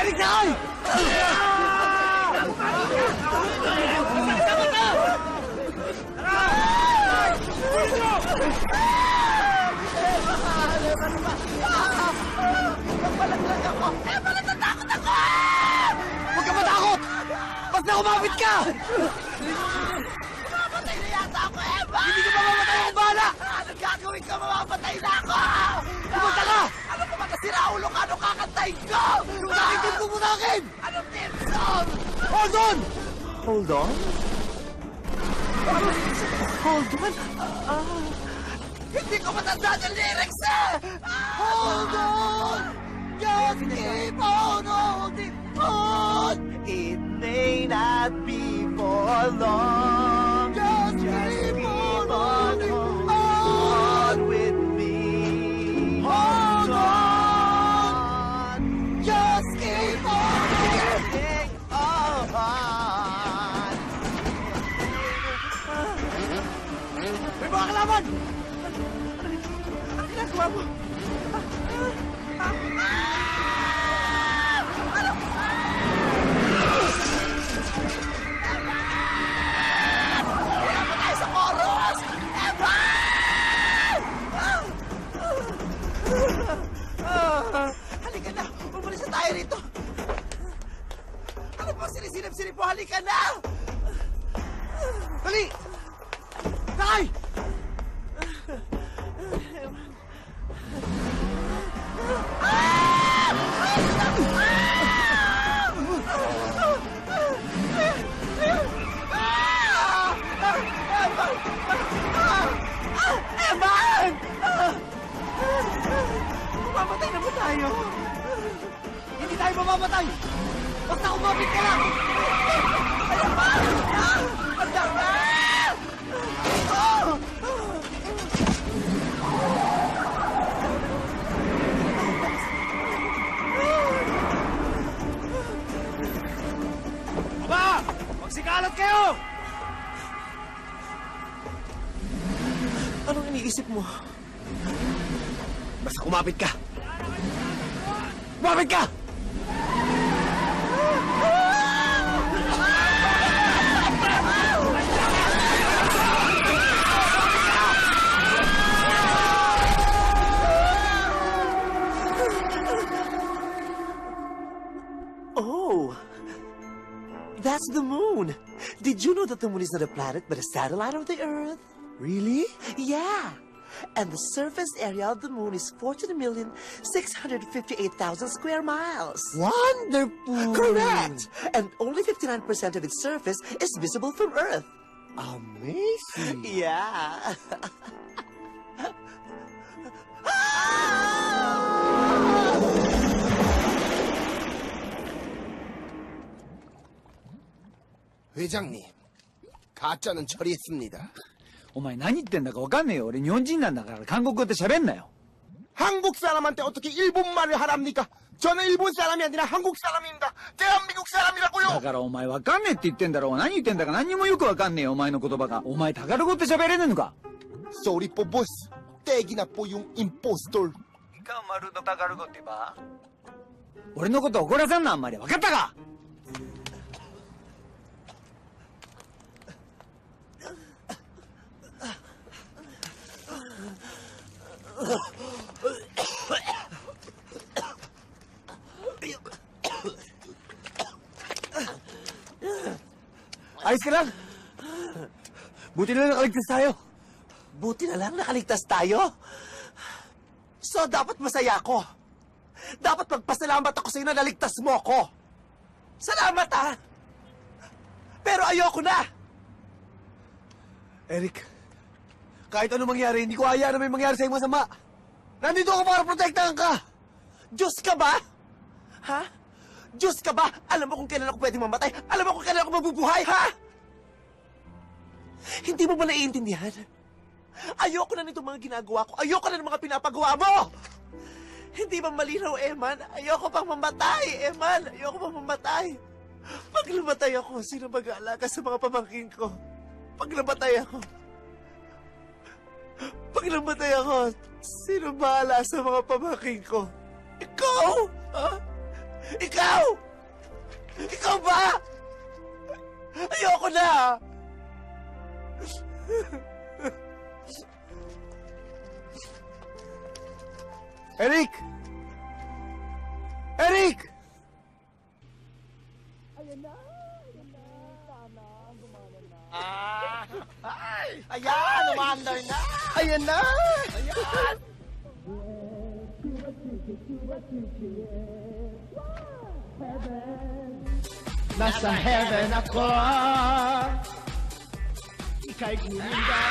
Eric, saan? Basta kumapit ka! Mamamatay na yata ako, Emma! Hindi ka mamamatay ang bala! Anong gagawin ka? Mamamatay na ako! Pumunta ka! Ano pa ba nasira ulo ka? Anong kakantayin ko? Nakitin mo muna akin! Anong team song? Hold on! Hold on? Hold on? Hindi ko matandaan yung lyrics eh! Hold on! Just keep on holding on! It may not be for long. Just keep on holding on with me. Hold on! Just keep on holding on! May mga kalaban! Ano ginagawa mo? Halika na! Umalis na tayo rito! Ano ba sinisinip-sinip mo? Halika na! Dali! Sakay! Eman! Mamamatay na ba tayo? Hindi tayo mamamatay! Basta umapit ka lang! Eman! Ang dami! Aba! Magsikalat kayo! Anong iniisip mo? Basta kumapit ka! Kumapit ka! Oh, that's the moon. Did you know that the moon is not a planet but a satellite of the Earth? Really? Yeah. And the surface area of the moon is 14,658,000 square miles. Wonderful! Correct! And only 59% of its surface is visible from Earth. Amazing! Yeah. 회장님, 가짜는 처리했습니다. お前何言ってんだかわかんねえよ。俺日本人なんだから韓国語って喋んなよ。 한국 사람한테 어떻게 일본말을 하랍니까? 저는 일본 사람이 아니라 한국 사람입니다. 대한민국 사람이라고요. だからお前わかんねえって言ってんだろ。何言ってんだか何にもよくわかんねえよ。お前の言葉が。お前タガロ語って喋れねえのか。 Sorry po boss. Tegi na po yung impostor. Ikaw marunong Tagalog, di ba? 俺のこと怒らさんなあんまり。わかったか？ Ayos ka lang? Buti na lang nakaligtas tayo. Buti na lang nakaligtas tayo? So, dapat masaya ako. Dapat magpasalamat ako sa'yo na naligtas mo ako. Salamat, ha? Pero ayoko na! Eric, kahit anong mangyari, hindi ko aya na may mangyari sa'yo masama. Nandito ako para protektahan ka! Diyos ka ba? Ha? Diyos ka ba? Alam mo kung kailan ako pwedeng mamatay? Alam mo kung kailan ako mabubuhay, ha? Hindi mo ba naiintindihan? Ayoko na nitong mga ginagawa ko. Ayoko na ng mga pinapagawa mo! Hindi ba malinaw, Eman? Ayoko pang mamatay, Eman! Ayoko pang mamatay! Pag namatay ako, sino mag-aalaga sa mga pamangkin ko? Pag namatay ako... Pag namatay ako, sino bahala sa mga pamangkin ko? Ikaw? Ha? Ikaw! Ikaw ba? Ayoko na! Eric! Eric! Ayan na! Ayan na! Ayan na! Ayan! Nasa heaven ako. Ika'y guminda.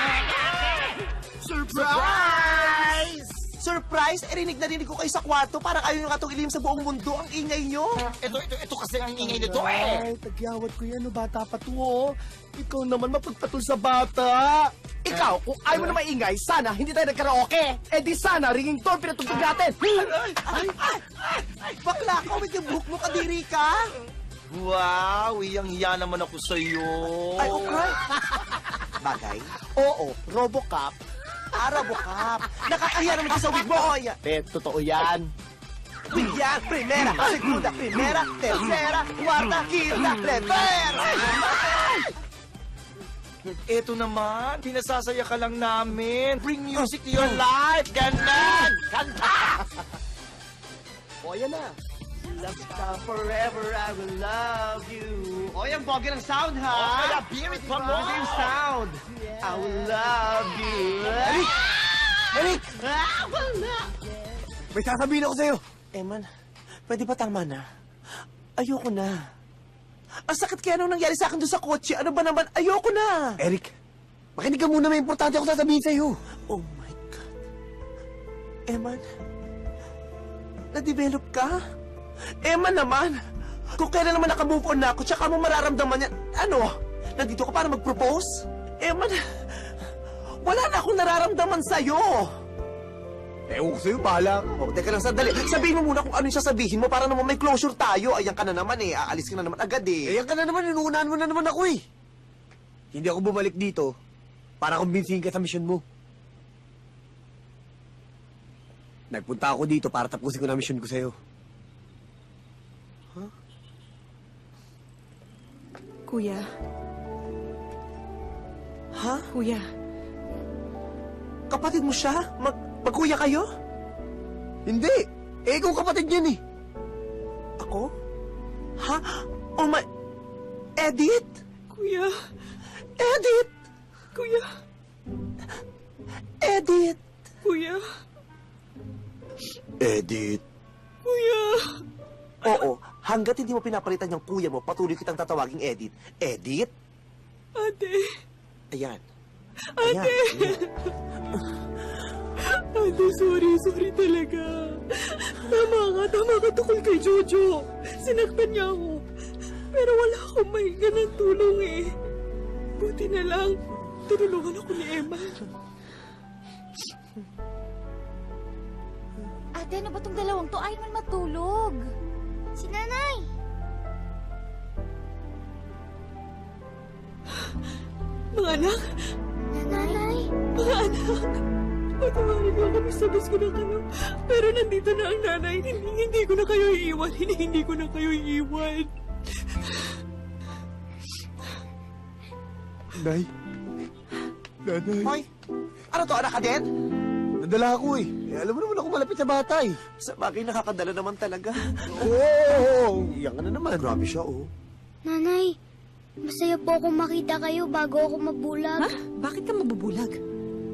Surprise! Surprise! Rinig na rinig ko kayo sa kwarto para kayo yung atong ilim sa buong mundo. Ang ingay nyo. Ito kasi ang ingay nito eh. Ay, tagyawad ko yan. Bata pa to, oh. Ikaw naman mapagpatol sa bata. Ikaw, kung ayaw mo na maingay, sana hindi tayo nagkaraoke. Eh di sana, ringing tone pinatugtog natin. Bakla ka, with yung buhok mo, kadiri ka. Wow, iyang-iya naman ako sa'yo. Ay, okay. Bagay? Oo, Robocop. Robocop. Nakakahiya naman ka sa wig mo. Totoo yan. Wig yan, primera, segunda, primera, tercera, cuarta, quinta, tercera. Eto naman, pinasasaya ka lang namin. Bring music to your life, ganun! Kanta! O, yan na. Love ka forever, I will love you. O, yan, bogi ng sound, ha? O, kaya beer it pa mo. Bogi yung sound. I will love you. Eric! Eric! I will love you. May sasabihin ako sa'yo. Eman, pwede ba tama na? Ayoko na. Ang sakit kaya nung nangyari sa akin doon sa kotse. Ano ba naman? Ayoko na. Eric, makinig ka muna. May importante ako sasabihin sa'yo. Oh my God. Eman, na-develop ka? Eman naman, kung kailan naman nakamove on na ako, tsaka mo mararamdaman yan. Ano? Nandito ka para mag-propose? Eman, wala na akong nararamdaman sa'yo. Ewan ko sa'yo, bahala ka. Oh, teka lang, sandali. Sabihin mo muna kung ano yung sasabihin mo para naman may closure tayo. Ayan ka na naman eh. Aalis ka na naman agad eh. Ayan ka na naman. Inuunahan mo na naman ako eh. Hindi ako bumalik dito para kumbinsihin ka sa misyon mo. Nagpunta ako dito para tapusin ko na misyon ko sa'yo. Huh? Kuya. Ha? Kuya. Kapatid mo siya? Magkuya kayo? Hindi. Eh, ikaw kapatid niyan eh. Ako? Ha? Oh my... Edith? Kuya. Edith! Kuya. Edith! Kuya. Edith. Kuya. Oo, hanggat hindi mo pinapalitan yung kuya mo, patuloy kitang tatawaging Edith. Edith? Ate. Ayan. Ate. Ate, sorry talaga. Tama ka tukol kay Jojo. Sinaktan niya ako. Pero wala akong mahinga ng tulong eh. Buti na lang, tinulungan ako ni Emma. Ate, ano ba tong dalawang to? Ayaw man matulog. Si Nanay. Mga anak. Nanay. Mga anak. Patawarin mo kami sa ko na kayo. Pero nandito na ang nanay. Hindi ko na kayo iiwan. Hindi ko na kayo iiwan. Nay. Nanay. Hoy, ano to, anak ka din? Nadala ako eh. Alam mo naman ako malapit sa bata eh. Sa bagay, nakakadala naman talaga. Oo, iyan ka na naman. Grabe siya, oh. Nanay, masaya po akong makita kayo bago ako mabulag. Ha? Bakit ka mabubulag?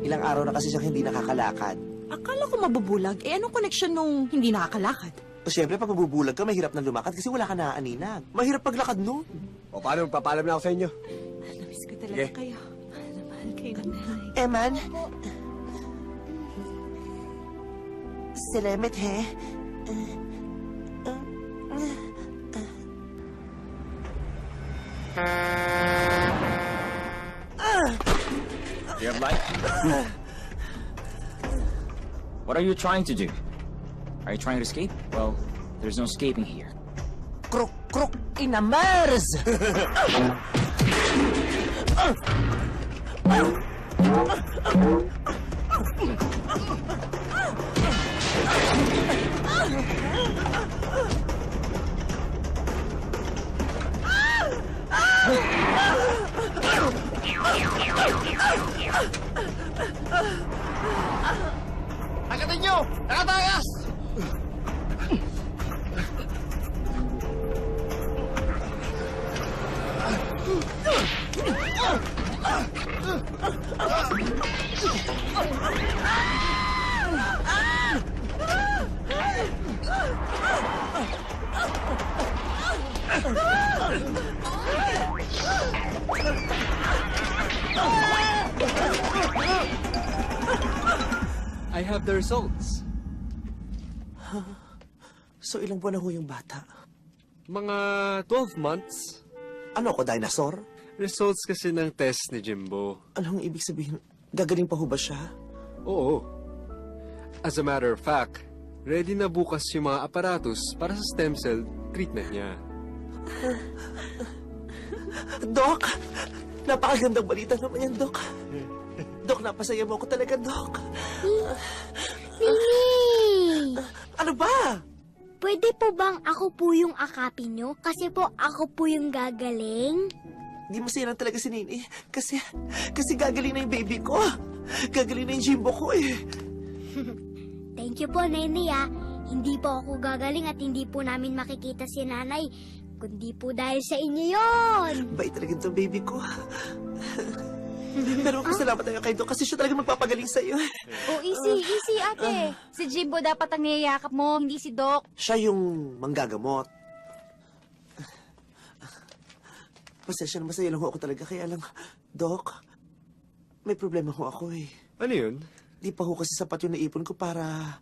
Ilang araw na kasi siyang hindi nakakalakad. Akala ko mabubulag. Eh, anong connection nung hindi nakakalakad? O siyempre, pag mabubulag ka, mahirap na lumakad kasi wala ka naaaninag. Mahirap paglakad nun. O paano, magpapalam na ako sa inyo. Namiss ko talaga kayo. Mahal na mahal kayo ng nanay. Eman? Salamat, he? Your life? What are you trying to do? Are you trying to escape? Well, there's no escaping here. Krok, krok, inamers! Agatan nyo! Nakatakas! I have the results. So ilang buwan na ho yung bata? Mga 12 months. Ano ko, dinosaur? Results kasi ng test ni Jimbo. Anong ibig sabihin? Gagaling pa ho ba siya? Oo. As a matter of fact, ready na bukas yung mga aparatus para sa stem cell treatment niya. Dok! Napakagandang balita naman yan, Dok. Dok, napasaya mo ako talaga, Dok. Mimi! Ano ba? Pwede po bang ako po yung akapin nyo? Kasi po ako po yung gagaling. Di masaya lang talaga si Nini. Kasi gagaling na yung baby ko. Gagaling na yung Jimbo ko eh. Thank you po, Nene, ah. Hindi po ako gagaling at hindi po namin makikita si nanay. Kundi po dahil sa inyo yon. Bait talaga itong baby ko. Pero salamat tayo kay Doc kasi siya talaga magpapagaling sa'yo. Oh, easy, ate. Si Jimbo dapat ang niyayakap mo, hindi si Doc. Siya yung manggagamot. Pasensya na, masaya lang ho ako talaga. Kaya lang, Doc, may problema ho ako eh. Ano yun? Di pa ho kasi sapat yung naipon ko para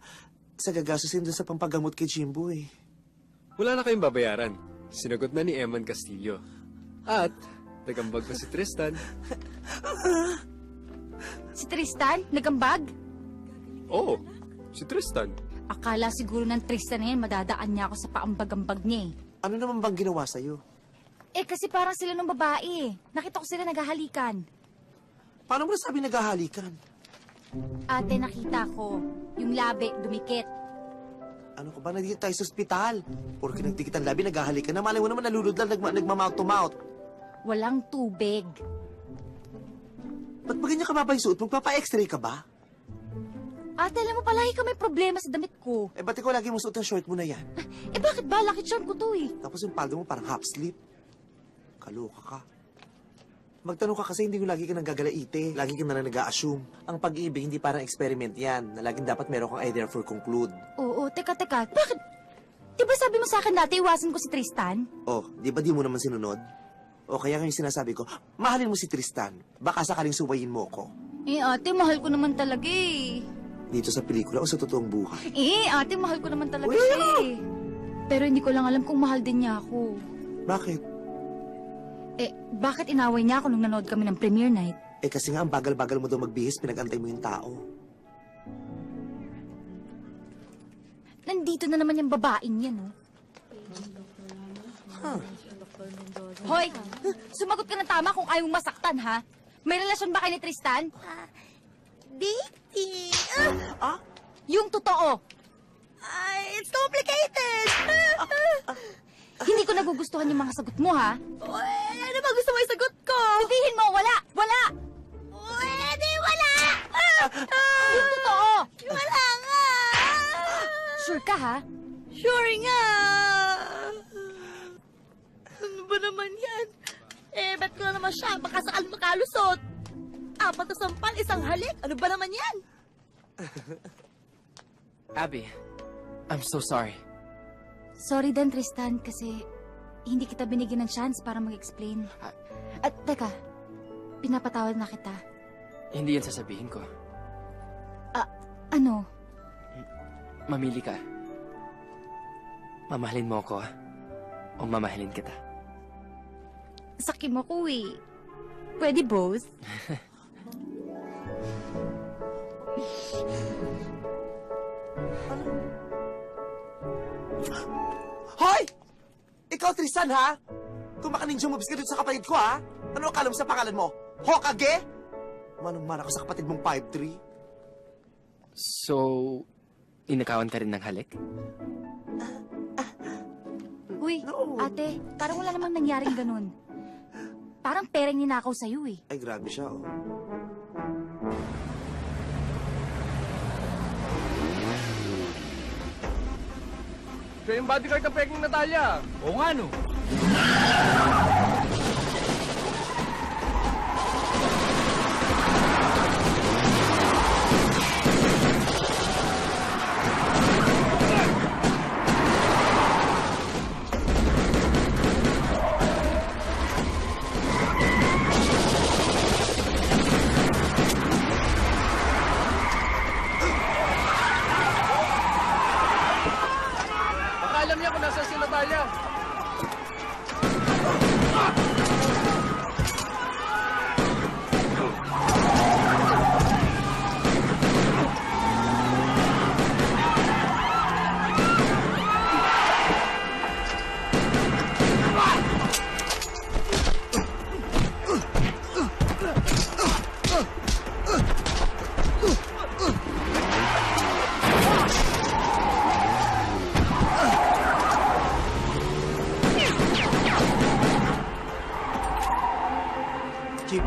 sa gagastusin doon sa pampagamot kay Jimbo eh. Wala na kayong babayaran. Sinagot na ni Eman Castillo. At nagambag na si Tristan. Si Tristan? Nagambag? Oo, si Tristan. Akala siguro ng Tristan na yan, madadaan niya ako sa paambag-ambag niya eh. Ano naman bang ginawa sa'yo? Eh kasi parang sila nung babae. Nakita ko sila naghahalikan. Paano mo nasabi naghahalikan? Ate, nakita ko. Yung labi, dumikit. Ano ka ba? Nandito tayo sa ospital. Puro kinagtikit ang labi, naghahalikan na. Malay mo naman nalulod lang, nagmamouth to mouth. Walang tubig. Ba't ba ganyan ka ba yung suot? Magpapa-x-ray ka ba? Ate, alam mo, palagi ka may problema sa damit ko. Eh, ba't ikaw lagi mo suot ang short mo na yan? Eh, bakit ba? Lucky charm ko to eh. Tapos yung paldo mo parang half sleep. Kaloka ka. Magtanong ka kasi hindi ko lagi ka nang gagalaite. Lagi ka na lang nag-a-assume. Ang pag-ibig hindi parang experiment yan, na laging dapat meron kang idea for conclude. Oo, teka. Bakit? Di ba sabi mo sa akin dati, iwasan ko si Tristan? Oh, di ba di mo naman sinunod? O kaya yung sinasabi ko, mahalin mo si Tristan. Baka sakaling suwayin mo ko. Eh, ate, mahal ko naman talaga eh. Dito sa pelikula o sa totoong buhay? Eh, ate, mahal ko naman talaga siya eh. Pero hindi ko lang alam kung mahal din niya ako. Bakit? Eh, bakit inaway niya ako nung nanood kami ng premiere night? Eh kasi nga ang bagal-bagal mo daw magbihis, pinag-antay mo yung tao. Nandito na naman yung babaeng yan, oh. Hoy! Sumagot ka ng tama kung ayaw mong masaktan, ha? May relasyon ba kayo ni Tristan? Dating. Yung totoo. It's complicated. Hindi ko nagugustuhan yung mga sagot mo, ha? Ano ba gusto mo isagot ko? Sabihin mo, wala! Wala! Pwede, wala. Yung totoo! Wala nga. Sure ka, ha? Sure nga. Ano ba naman yan? Eh, ba't ko na naman siya makasakal makalusot? 4 na sampal, 1 halik. Ano ba naman yan? Abby, I'm so sorry. Sorry din, Tristan, kasi hindi kita binigyan ng chance para mag-explain. At teka, pinapatawad na kita. Hindi yan sasabihin ko. Ano? Mamili ka. Mamahalin mo ako, o mamahalin kita. Sakim ako eh. Pwede both? Hoy! Ikaw, Tristan, ha? Kung maka-ninja moves ka dito sa kapatid ko, ha? Ano akala mo sa pangalan mo? Hokage? Manang-mana ko sa kapatid mong 5'3". So, inakawan ka rin ng halik? Uy, ate, parang wala namang nangyaring ganun. Parang pereng ninakaw sa'yo eh. Ay, grabe siya, oh. Siya yung bodyguard ng peking Natalia. Oo nga, no? Natalia! Chip,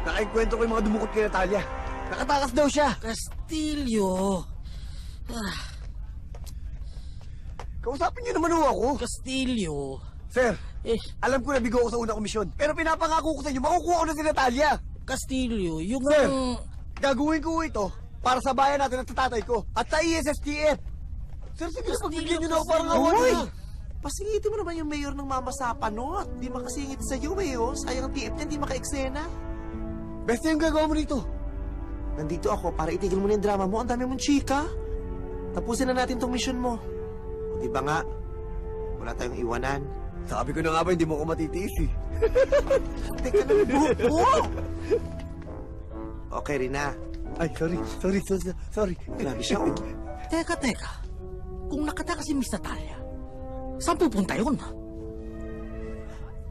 nakaikwento ko yung mga dumukot kay Natalia. Nakatakas daw siya. Castillo. Kausapin niyo naman ho ako. Castillo. Sir, alam ko na bigo ako sa unang komisyon. Pero pinapangako ko sa inyo, makukuha ko na si Natalia. Castillo, yung... Sir, gagawin ko ito para sa bayan natin at sa tatay ko. At sa ESSTF. Sir, sige na, pagbigyan niyo na ako parang awan na. Pasingitin mo naman yung mayor ng Mama Sapanot. Di makasingit sa'yo, mayor. Sayang ang TF niya, di maka-eksena. Basta yung gagawa mo dito. Nandito ako para itigil mo na yung drama mo. Ang dami mong chika. Tapusin na natin tong mission mo. O di ba nga, wala tayong iwanan. Sabi ko na nga ba, hindi mo ko matitiis eh. Teka lang, buko! Okay, Rina. Ay, sorry. Grabe siya, oh. Teka. Kung nakataka si Miss Natalia, saan pupunta yun?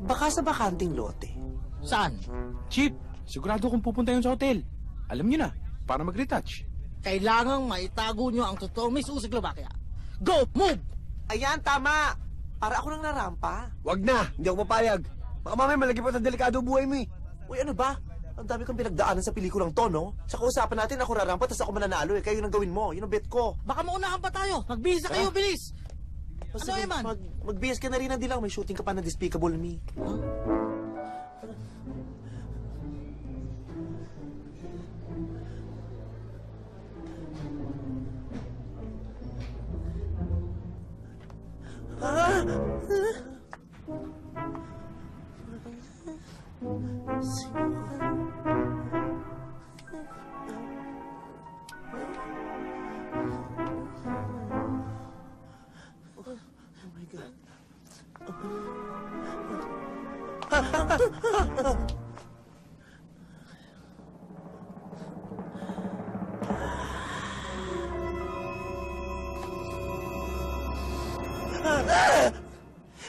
Baka sa bakanting lote. Saan? Chip, sigurado kung pupunta yun sa hotel. Alam niyo na, para mag-retouch. Kailangang maitago nyo ang totoong Miss Uzbekistan. Go! Move! Ayan, tama! Para ako nang narampa. Wag na, hindi ako papayag. Baka mamaya malagi pa sa delikado buhay mo eh. Uy, ano ba? Ang dami kong pinagdaanan sa pelikulang to, no? Sa kausapan natin, ako rarampa, tapos ako mananalo eh. Kayo nang gawin mo. Yun ang bet ko. Baka maunahan pa tayo. Magbihis na kayo, bilis! Basta Ano, Eman? Mag-BS ka na rin, hindi lang. May shooting ka pa na Despicable Me.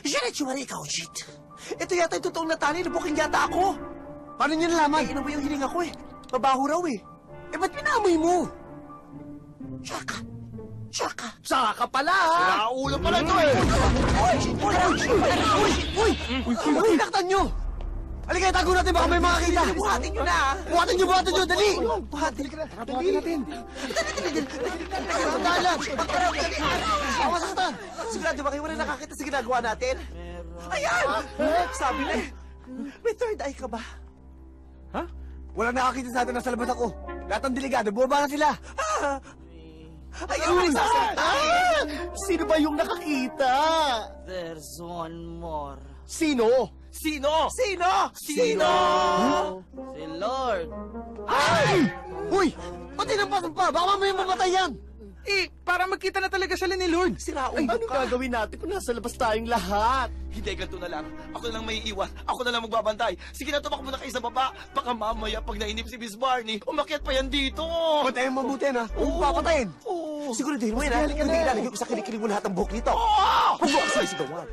Shit, ikaw, shit. Ito yata yung totoong Natalia, nabuking yata ako. Paano niyo nalaman? Eh, inom mo yung hininga ko eh. Mabaho raw eh. Eh, ba't pinamoy mo? Shaka. Saka pala, ha? Siraulo pala ito, eh. Uy, tinaktan nyo! Halika, tago natin, baka may makakita. Buhatin nyo na, Buhatin nyo, dali! Buhatin. Dali natin. Dalang! Awas sa satan! Sigurado ba kayo wala nakakita sa ginagawa natin? Ayan! Sabi na eh. May third eye ka ba? Ha? Walang nakakita sa atin, nasa labas ako. Lahat ng delegado, bumaba na sila. Ayan, may sasalita! Sino ba yung nakakita? There's one more. Sino? Si Lord. Ay! Uy! Pati nang pa, baka mamaya mamatay yan! Eh, para magkita na talaga sila ni Lord. Siraulo Anong gagawin natin kung nasa labas tayong lahat? Hindi, ganito na lang. Ako na lang may iwan. Ako na lang magbabantay. Sige na, tumakbo na kayo sa baba. Baka mamaya, pag nainip si Miss Barney, umakyat pa yan dito. Patayin mabuti na. Huwag papatayin. Siguraduhin mo yun, ha? Hindi ilalagay ko sa kinikilig mo lahat ng buhok nito. Huwag mo kasi sigawan.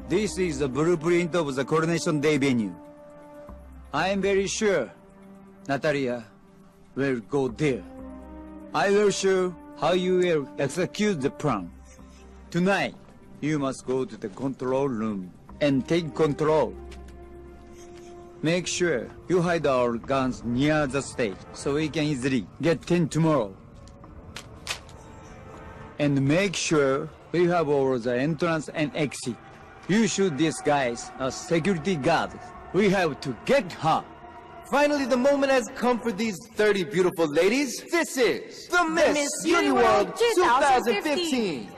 This is the blueprint of the coronation day venue. I am very sure Natalia will go there. I will show how you will execute the plan. Tonight, you must go to the control room and take control. Make sure you hide our guns near the stage so we can easily get in tomorrow. And make sure we have all the entrance and exit. You should disguise as security guards. We have to get her. Finally, the moment has come for these 30 beautiful ladies. This is the Miss Uniworld 2015.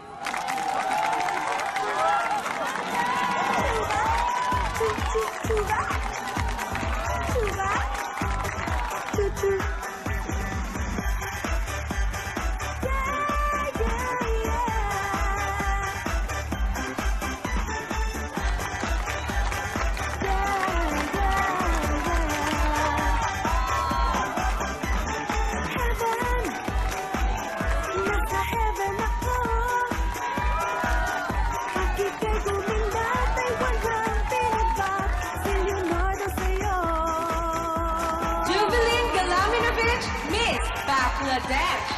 Bangladesh.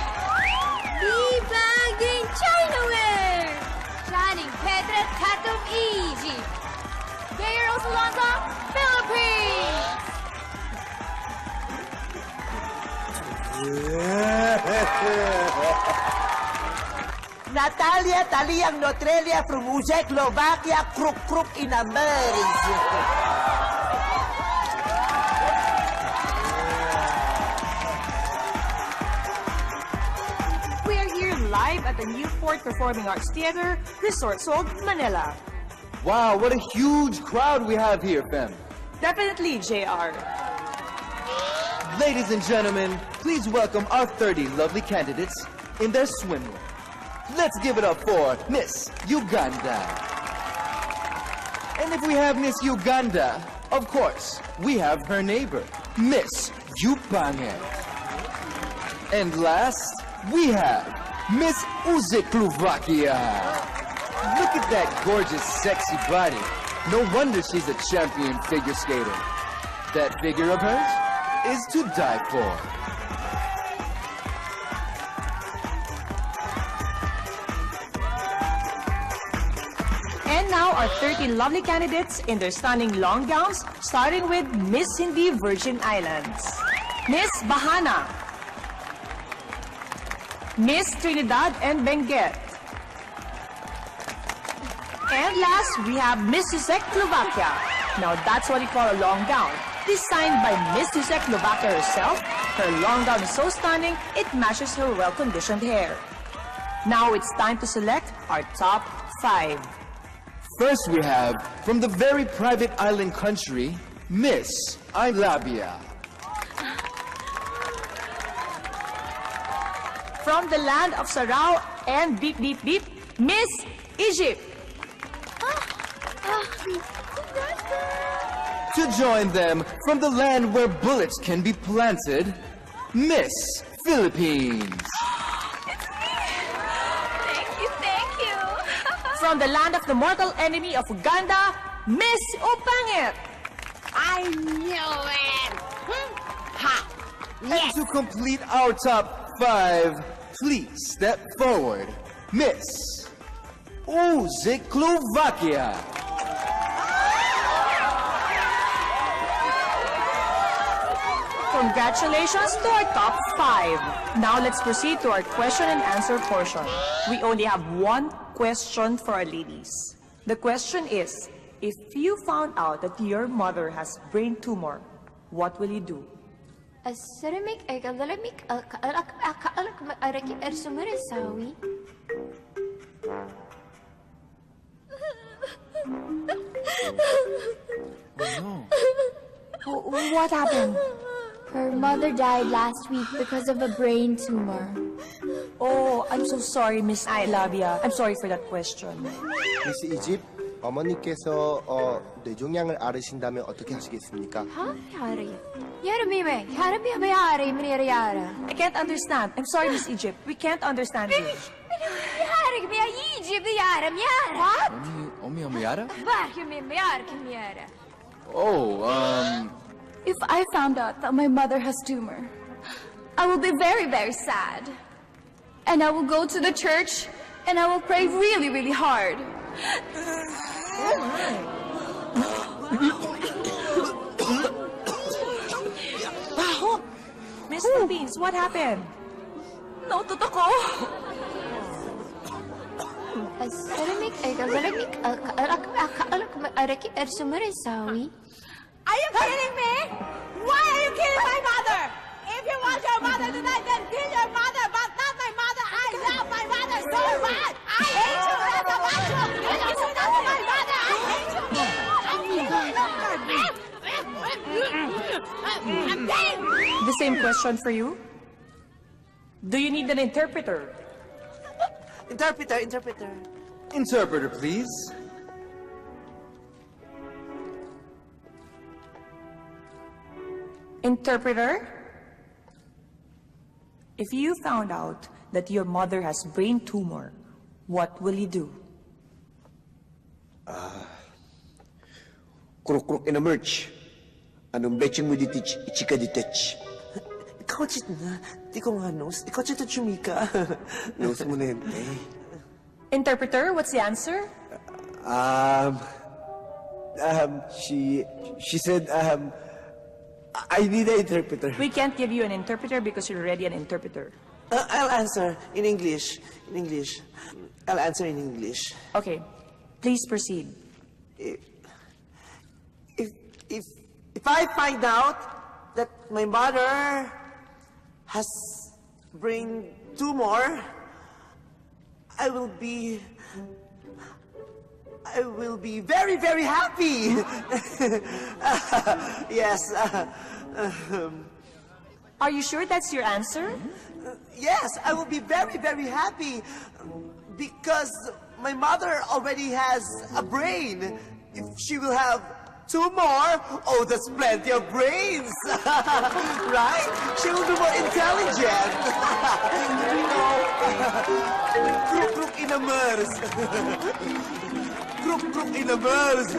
Bibaging Chinaware! Shining Petra Tatum Egypt. Gayros Alonso, Philippines! Natalia Taliang Notrelia from Czechoslovakia, Kruk in America. We are here live at the Newport Performing Arts Theater, Resort World, Manila. Wow, what a huge crowd we have here, fam. Definitely, JR. Ladies and gentlemen, please welcome our 30 lovely candidates in their swimwear. Let's give it up for Miss Uganda. And if we have Miss Uganda, of course, we have her neighbor, Miss Yupange. And last, we have Miss Uzbekistan. Look at that gorgeous, sexy body. No wonder she's a champion figure skater. That figure of hers is to die for. And now our 30 lovely candidates in their stunning long gowns, starting with Miss Hindi Virgin Islands, Miss Bahana, Miss Trinidad and Benguet. And last, we have Miss Czechoslovakia. Now that's what we call a long gown. Designed by Miss Czechoslovakia herself, her long gown is so stunning, it matches her well-conditioned hair. Now it's time to select our top 5. First we have, from the very private island country, Miss Ilabia. From the land of Sarao and Beep Beep Beep, Miss Egypt. To join them, from the land where bullets can be planted, Miss Philippines. Thank you. From the land of the mortal enemy of Uganda, Miss Upangit. I knew it! Ha! And to complete our top 5, please step forward, Miss Uzbekistan. Congratulations to our top 5. Now let's proceed to our question and answer portion. We only have one question for our ladies. The question is, if you found out that your mother has brain tumor, what will you do? السيراميك أغلمك أكألك أركي أرسم رساوي. What happened? Her mother died last week because of a brain tumor. Oh, I'm so sorry, Miss Ilabia. I'm sorry for that question. 미스 이집, 어머니께서 뇌종양을 앓으신다면 어떻게 하시겠습니까? ها ياري يا ربي ما يا ربي ما ياري من يارا I can't understand. I'm sorry, Miss Egypt. We can't understand you. يارك بيا يجي بيارا ميارا what Omi Omiara? بارك من ميارك ميارا Oh, If I found out that my mother has tumor, I will be very, very sad. And I will go to the church and I will pray really, really hard. Miss Philippines, what happened? Nautot ako. السيراميك أغلمك أكألك أركي أرسم رساوي. Are you kidding me? Why are you killing my mother? If you want your mother to die, then kill your mother, but not my mother. I love my mother so much. I hate you, Reza Macho. You do not my mother. I hate you. The same question for you. Do you need an interpreter? Interpreter. interpreter, please. Interpreter, if you found out that your mother has brain tumor, what will you do? Kruk-kruk in a merch. Anong betching mo ditich, ichika ditich. Kotse na. Di ko nga nose. Kotse to chumika. Nose mo na yun, Interpreter, what's the answer? She said, I need an interpreter. We can't give you an interpreter because you're already an interpreter. I'll answer in English. I'll answer in English. Okay, please proceed. If I find out that my mother has brain tumor, I will be very, very happy. Yes. Are you sure that's your answer? Yes, I will be very, very happy because my mother already has a brain. If she will have two more, oh, that's plenty of brains. Right? She will be more intelligent. Crook, crook in a mers. Crook, crook in a mers.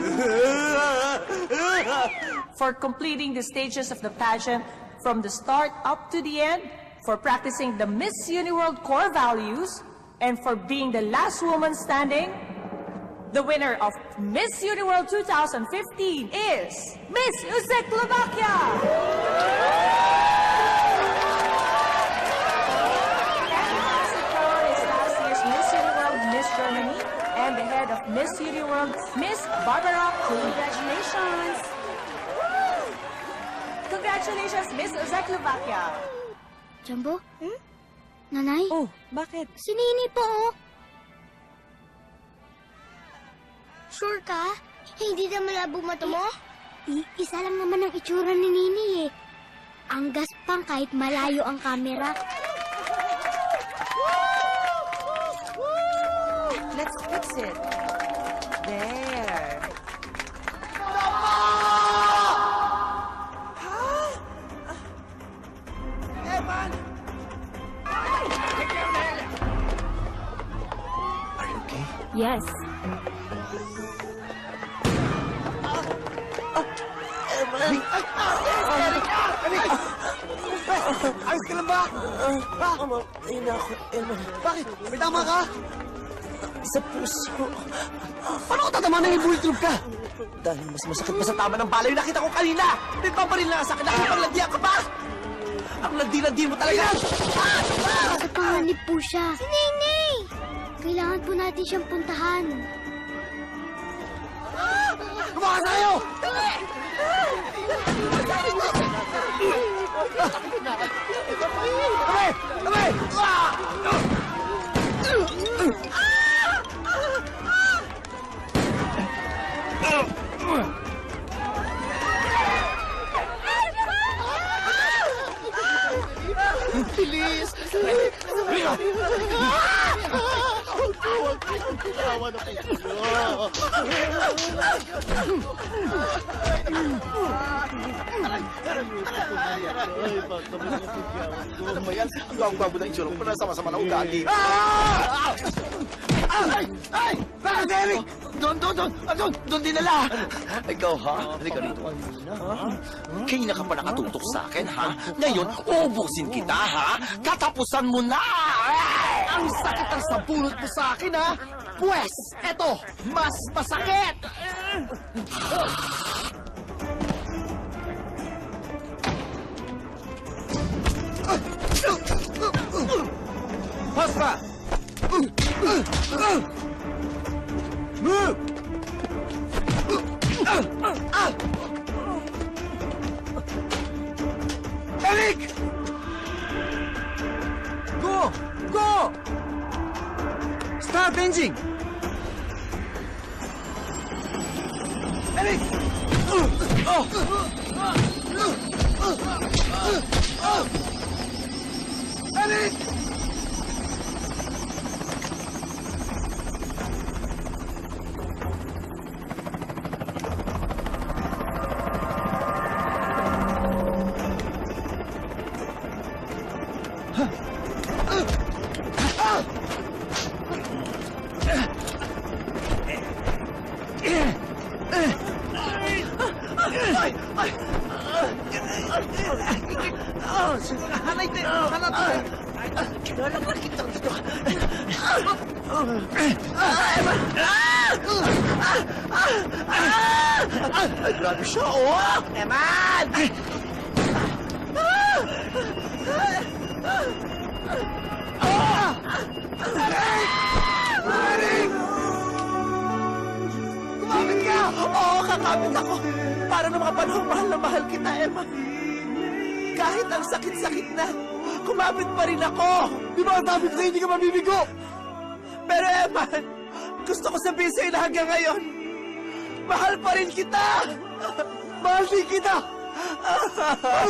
For completing the stages of the pageant from the start up to the end, for practicing the Miss Uniworld core values, and for being the last woman standing, the winner of Miss Uniworld 2015 is Miss Czechoslovakia! Last year's Miss Uniworld, Miss Germany, and the head of Miss Uniworld, Miss Barbara. Congratulations! Congratulations, Miss Czechoslovakia! Jumbo? Nanay? Oh, bakit? Si Nini po, oh. Sure ka? Hindi na malabo mata mo? Isa lang naman ang itsura ni Nini eh. Ang gaspang kahit malayo ang kamera. Let's fix it. There. Evan! Are you okay? Yes. Evan! Ayos ka lang ba? Ayun na ako, Evan. Bakit? May tama ka? Sa puso. Paano ko tatama ng ibultrub ka? Dahil mas masakit pa sa tama ng bala yung nakita ko kanina. May pabaril na sa akin. Nakipaglandian ka ba? Ang landi-landi mo talaga! Nakapanganib po siya. Si Nini! Kailangan po natin siyang puntahan. Kumakas tayo! Kami! Bilis! Ano ba yan? Ang bago-bago na itsura ko na sama-sama na ugali. Ay! Bakit, Eric? Doon dinala! Ikaw, ha? Halika rito. Kaya ka pa nakatutok sa akin, ha? Ngayon, ubusin kita, ha? Katapusan mo na! Ang sakit ang sabunot mo sa akin, ha? Pwes, eto, mas masakit! Paspa! Move! Eric! Go! Go! Start engine! Eric! Eric! Kinalak kita dito. Ay, grabe siya, oh! Eman! Eric! Kumapit ka! Oo, kakapit ako. Para na mga panahong mahal na mahal kita, Emma. Kahit ang sakit-sakit na, kumapit pa rin ako. Di ba ang sabi ko sa'yo, hindi ka mabibigo? Pero Emma, gusto ko sabihin sa'yo na hanggang ngayon, mahal pa rin kita! Mahal din kita!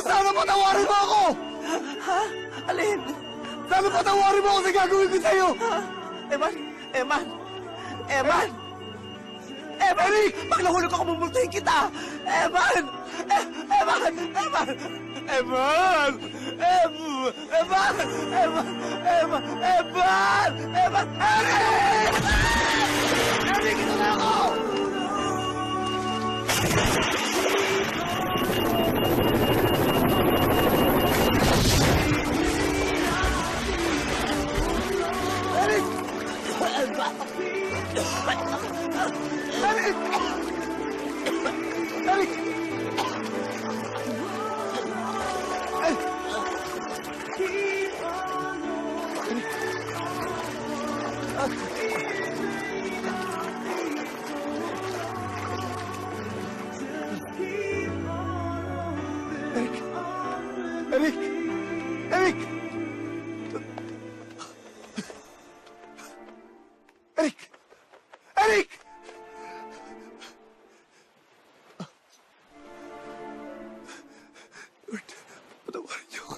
Sana patawarin mo ako! Ha? Alin? Sana patawarin mo ako sa gagawin ko sa'yo! Eman! Eman! Eman! Eman! Pag nahulog ako, mumultuhin kita! Eman! Eman! Eman! Eman! Eman! Eman! Eman! Eman! Eman! Eric! Eric, ito na ako! Eric! Eric! Eric! Eric! Eric! Eric! Eric! Lord, patawarin niyo ako.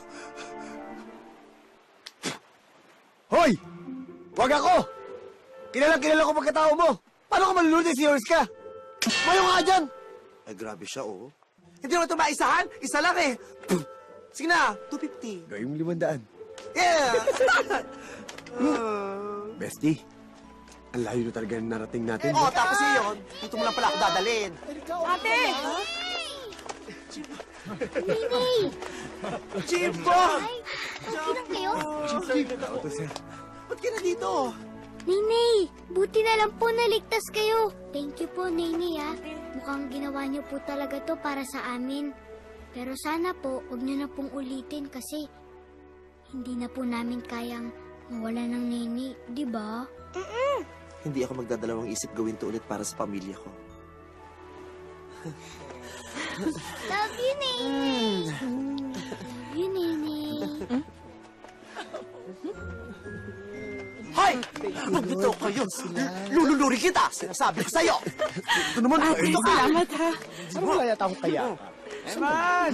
Hoy! Wag ako! Kilala ko pagkatao mo. Paano ka malulunod si Yours ka? Mayo ka dyan! Ay, grabe siya, oh. Hindi naman ito maisahan. Isa lang eh. Sige na, 250. Gawin mo 500. Yeah! Bestie, ang layo na talaga narating natin. Oo, tapos yun, dito mo lang pala ako dadalhin. Ate! Nini! Chimpo! Okay lang kayo? Ito, sir. Ba't ka na dito? Nini, buti na lang po naligtas kayo. Thank you po, Nini, ha. Mukhang ginawa niyo po talaga to para sa amin. Pero sana po, huwag niyo na pong ulitin kasi hindi na po namin kayang mawala ng Nini, di ba? Hindi ako magdadalawang isip gawin to ulit para sa pamilya ko. Love you, Nini! Love you, Nini! Hoy! Magbito kayo! Lululuri kita! Sinasabi ko sa'yo! Ito naman, ito ka! Salamat, ha? Ano wala yata akong kaya? Eman!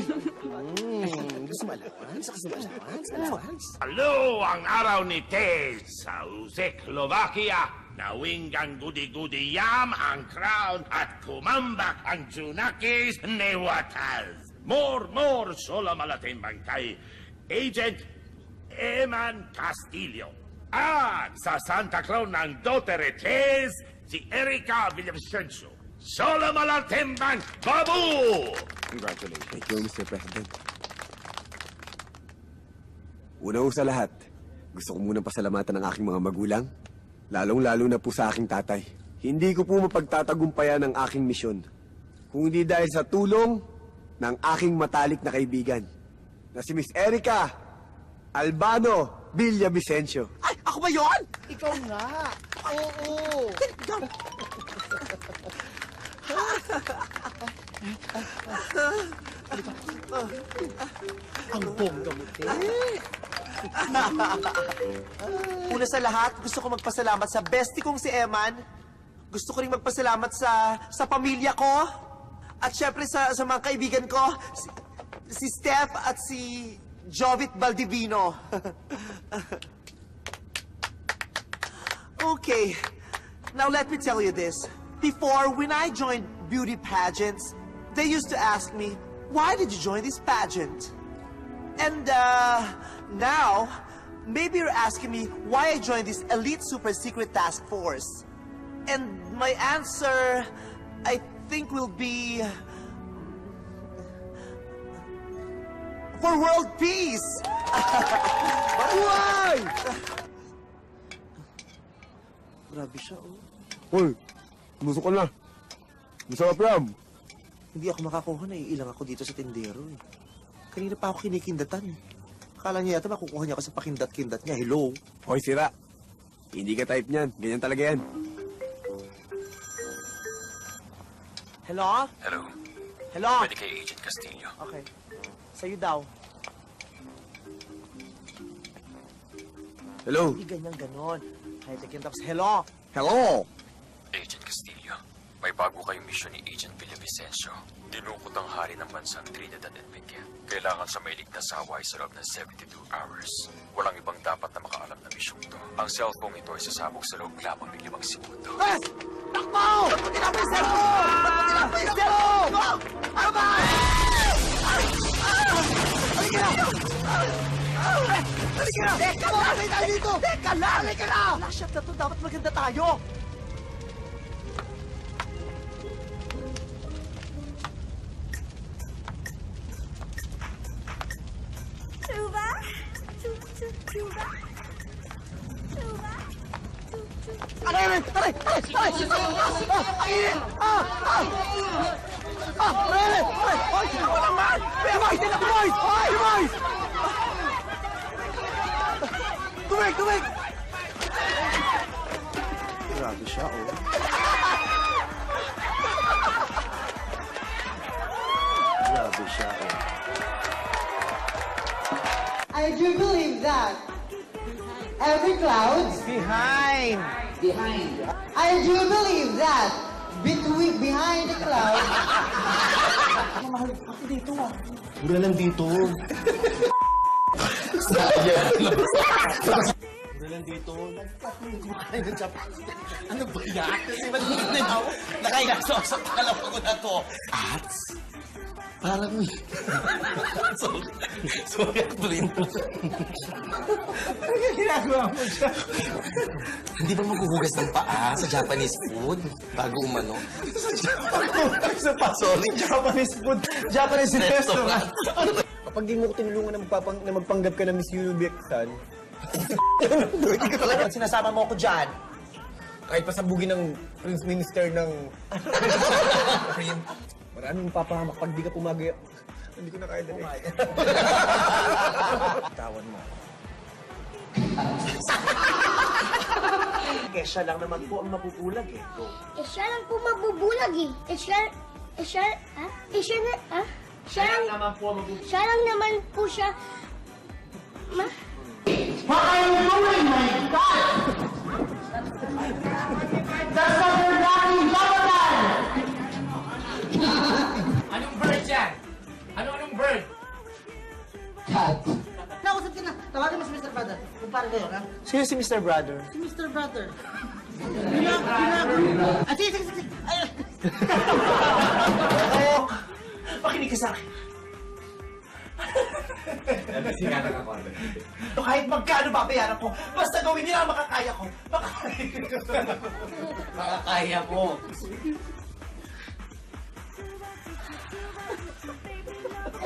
Gusto mo allowance? Hello ang araw ni Tez sa Czechoslovakia. Nawinggang gudi-gudi yam ang crown at kumambak ang Junakis Newatas. More sola malatimbang kay Agent Eman Castillo. At sa Santa Claus ng Dotere Tez, si Erika Villavicencio. Sola malatimbang babu! Congratulations. Thank you, Mr. President. Una sa lahat, gusto ko munang pasalamatan ang aking mga magulang, lalong-lalo na po sa aking tatay. Hindi ko po mapagtatagumpayan ang aking misyon, kung hindi dahil sa tulong ng aking matalik na kaibigan, na si Miss Erika Albano Villavicencio. Ay, ako ba yun? Ikaw nga. Oo. Ang bongga mo, Una sa lahat, gusto ko magpasalamat sa bestie kong si Eman. Gusto ko rin magpasalamat sa pamilya ko. At syempre sa mga kaibigan ko, si Steph at si Jovit Baldivino. Okay, now let me tell you this. Before, when I joined beauty pageants, they used to ask me, why did you join this pageant? And now, maybe you're asking me why I joined this elite super secret task force. And my answer, I think, will be for world peace. Wow! Grabe siya, oh. Hoy, gusto ko na. Masarap yan. Hindi ako makakuha, naiilang ako dito sa tindero eh. Kanina pa ako kinikindatan eh. Akala niya yata makukuha niya ako sa pakindat-kindat niya. Hello? Hoy, sira. Hindi ka type niyan. Ganyan talaga yan. Hello? Hello? Hello? Pwede kay Agent Castillo. Okay. Sa'yo daw. Hello? Hindi ganyan ganon. High-tech yung tapos, hello? Hello? Agent Castillo, may bago kayong misyon ni Agent Villavicencio. Dinukot ang hari ng bansang Trinidad and Benguet. Kailangan sa may ligtas sa Hawaii sa loob ng 72 hours. Walang ibang dapat na makaalam na misyong to. Ang cellphone ito ay sasabog sa loob lamang ng 5 segundo. Bes! Takbo! Ba't mo tinapay yung cellphone? Ba't mo tinapay yung cellphone? Ano ba? Halika na! Halika na! Teka lang! Halika tayo dito! Teka lang! Halika na! Lashot na to. Dapat maganda tayo. Tuba? Tuba? Tuba? Aray! Aray! Aray! Aray! Ang init! Aray! Aray! Hoy! Ako naman! Boys! Sila boys! Hoy! Boys! Tumig! Tumig! Grabe siya, oh. Grabe siya, oh. I do believe that every cloud behind. I do believe that behind the cloud. Mahal ako dito, ah. Mura lang dito. Mura lang dito. Kumakain ng Japanese. Ano ba yan? Kasi maliit na ako. Nakaigaso sa pangalawa ko na to. At? Parang may... Sorry, Aklin. Ano ginagawa mo siya? Hindi ba maghuhugas ng paa sa Japanese food bago umano? Sa pa, sorry. Japanese food. Japanese restaurant. Kapag di mo ko tinulungan na magpanggap ka na Miss Unibic-san, Ba't sinasama mo ako dyan? kahit pasabugin ng Prince Minister ng... Maraming papahamak pag di ka pumagay. Hindi ko na kaya dali. Tawan mo. Siya lang naman po ang mapupulag eh. Go. Siya lang po mabubulag eh. Siya lang naman po siya. What are you doing, my God? That's not your daddy, Jonathan! Anong bird yan? Anong bird? Cat. Nausap ka na. Tawagan mo si Mr. Brother. Kumpara kayo, ha? Sino si Mr. Brother? Si Mr. Brother. Sige. Ay. Makinig ka sa akin. Kahit magkano babayaran ko, basta gawin nila ang makakaya ko. Makakaya ko.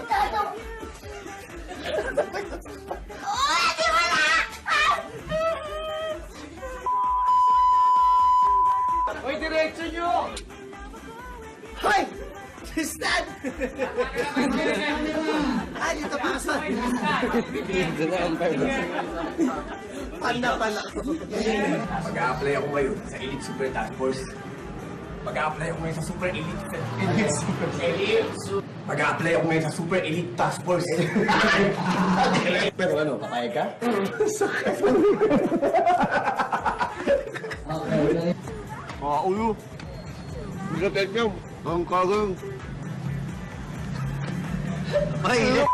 Tato. Oh, di wala! Hoy, diretso nyo! Hoy! Tristan! Dito pa sa... Pala. Mag-a-apply ako ngayon sa Elite Super Task Force. Mag-a-apply ako ngayon sa Super Elite. Mag-a-apply ako ngayon sa Super Elite Task Force. Pero ano, papayag ka? Mga ulo. Hindi ka teknyam. Ang kagang. Mahilip!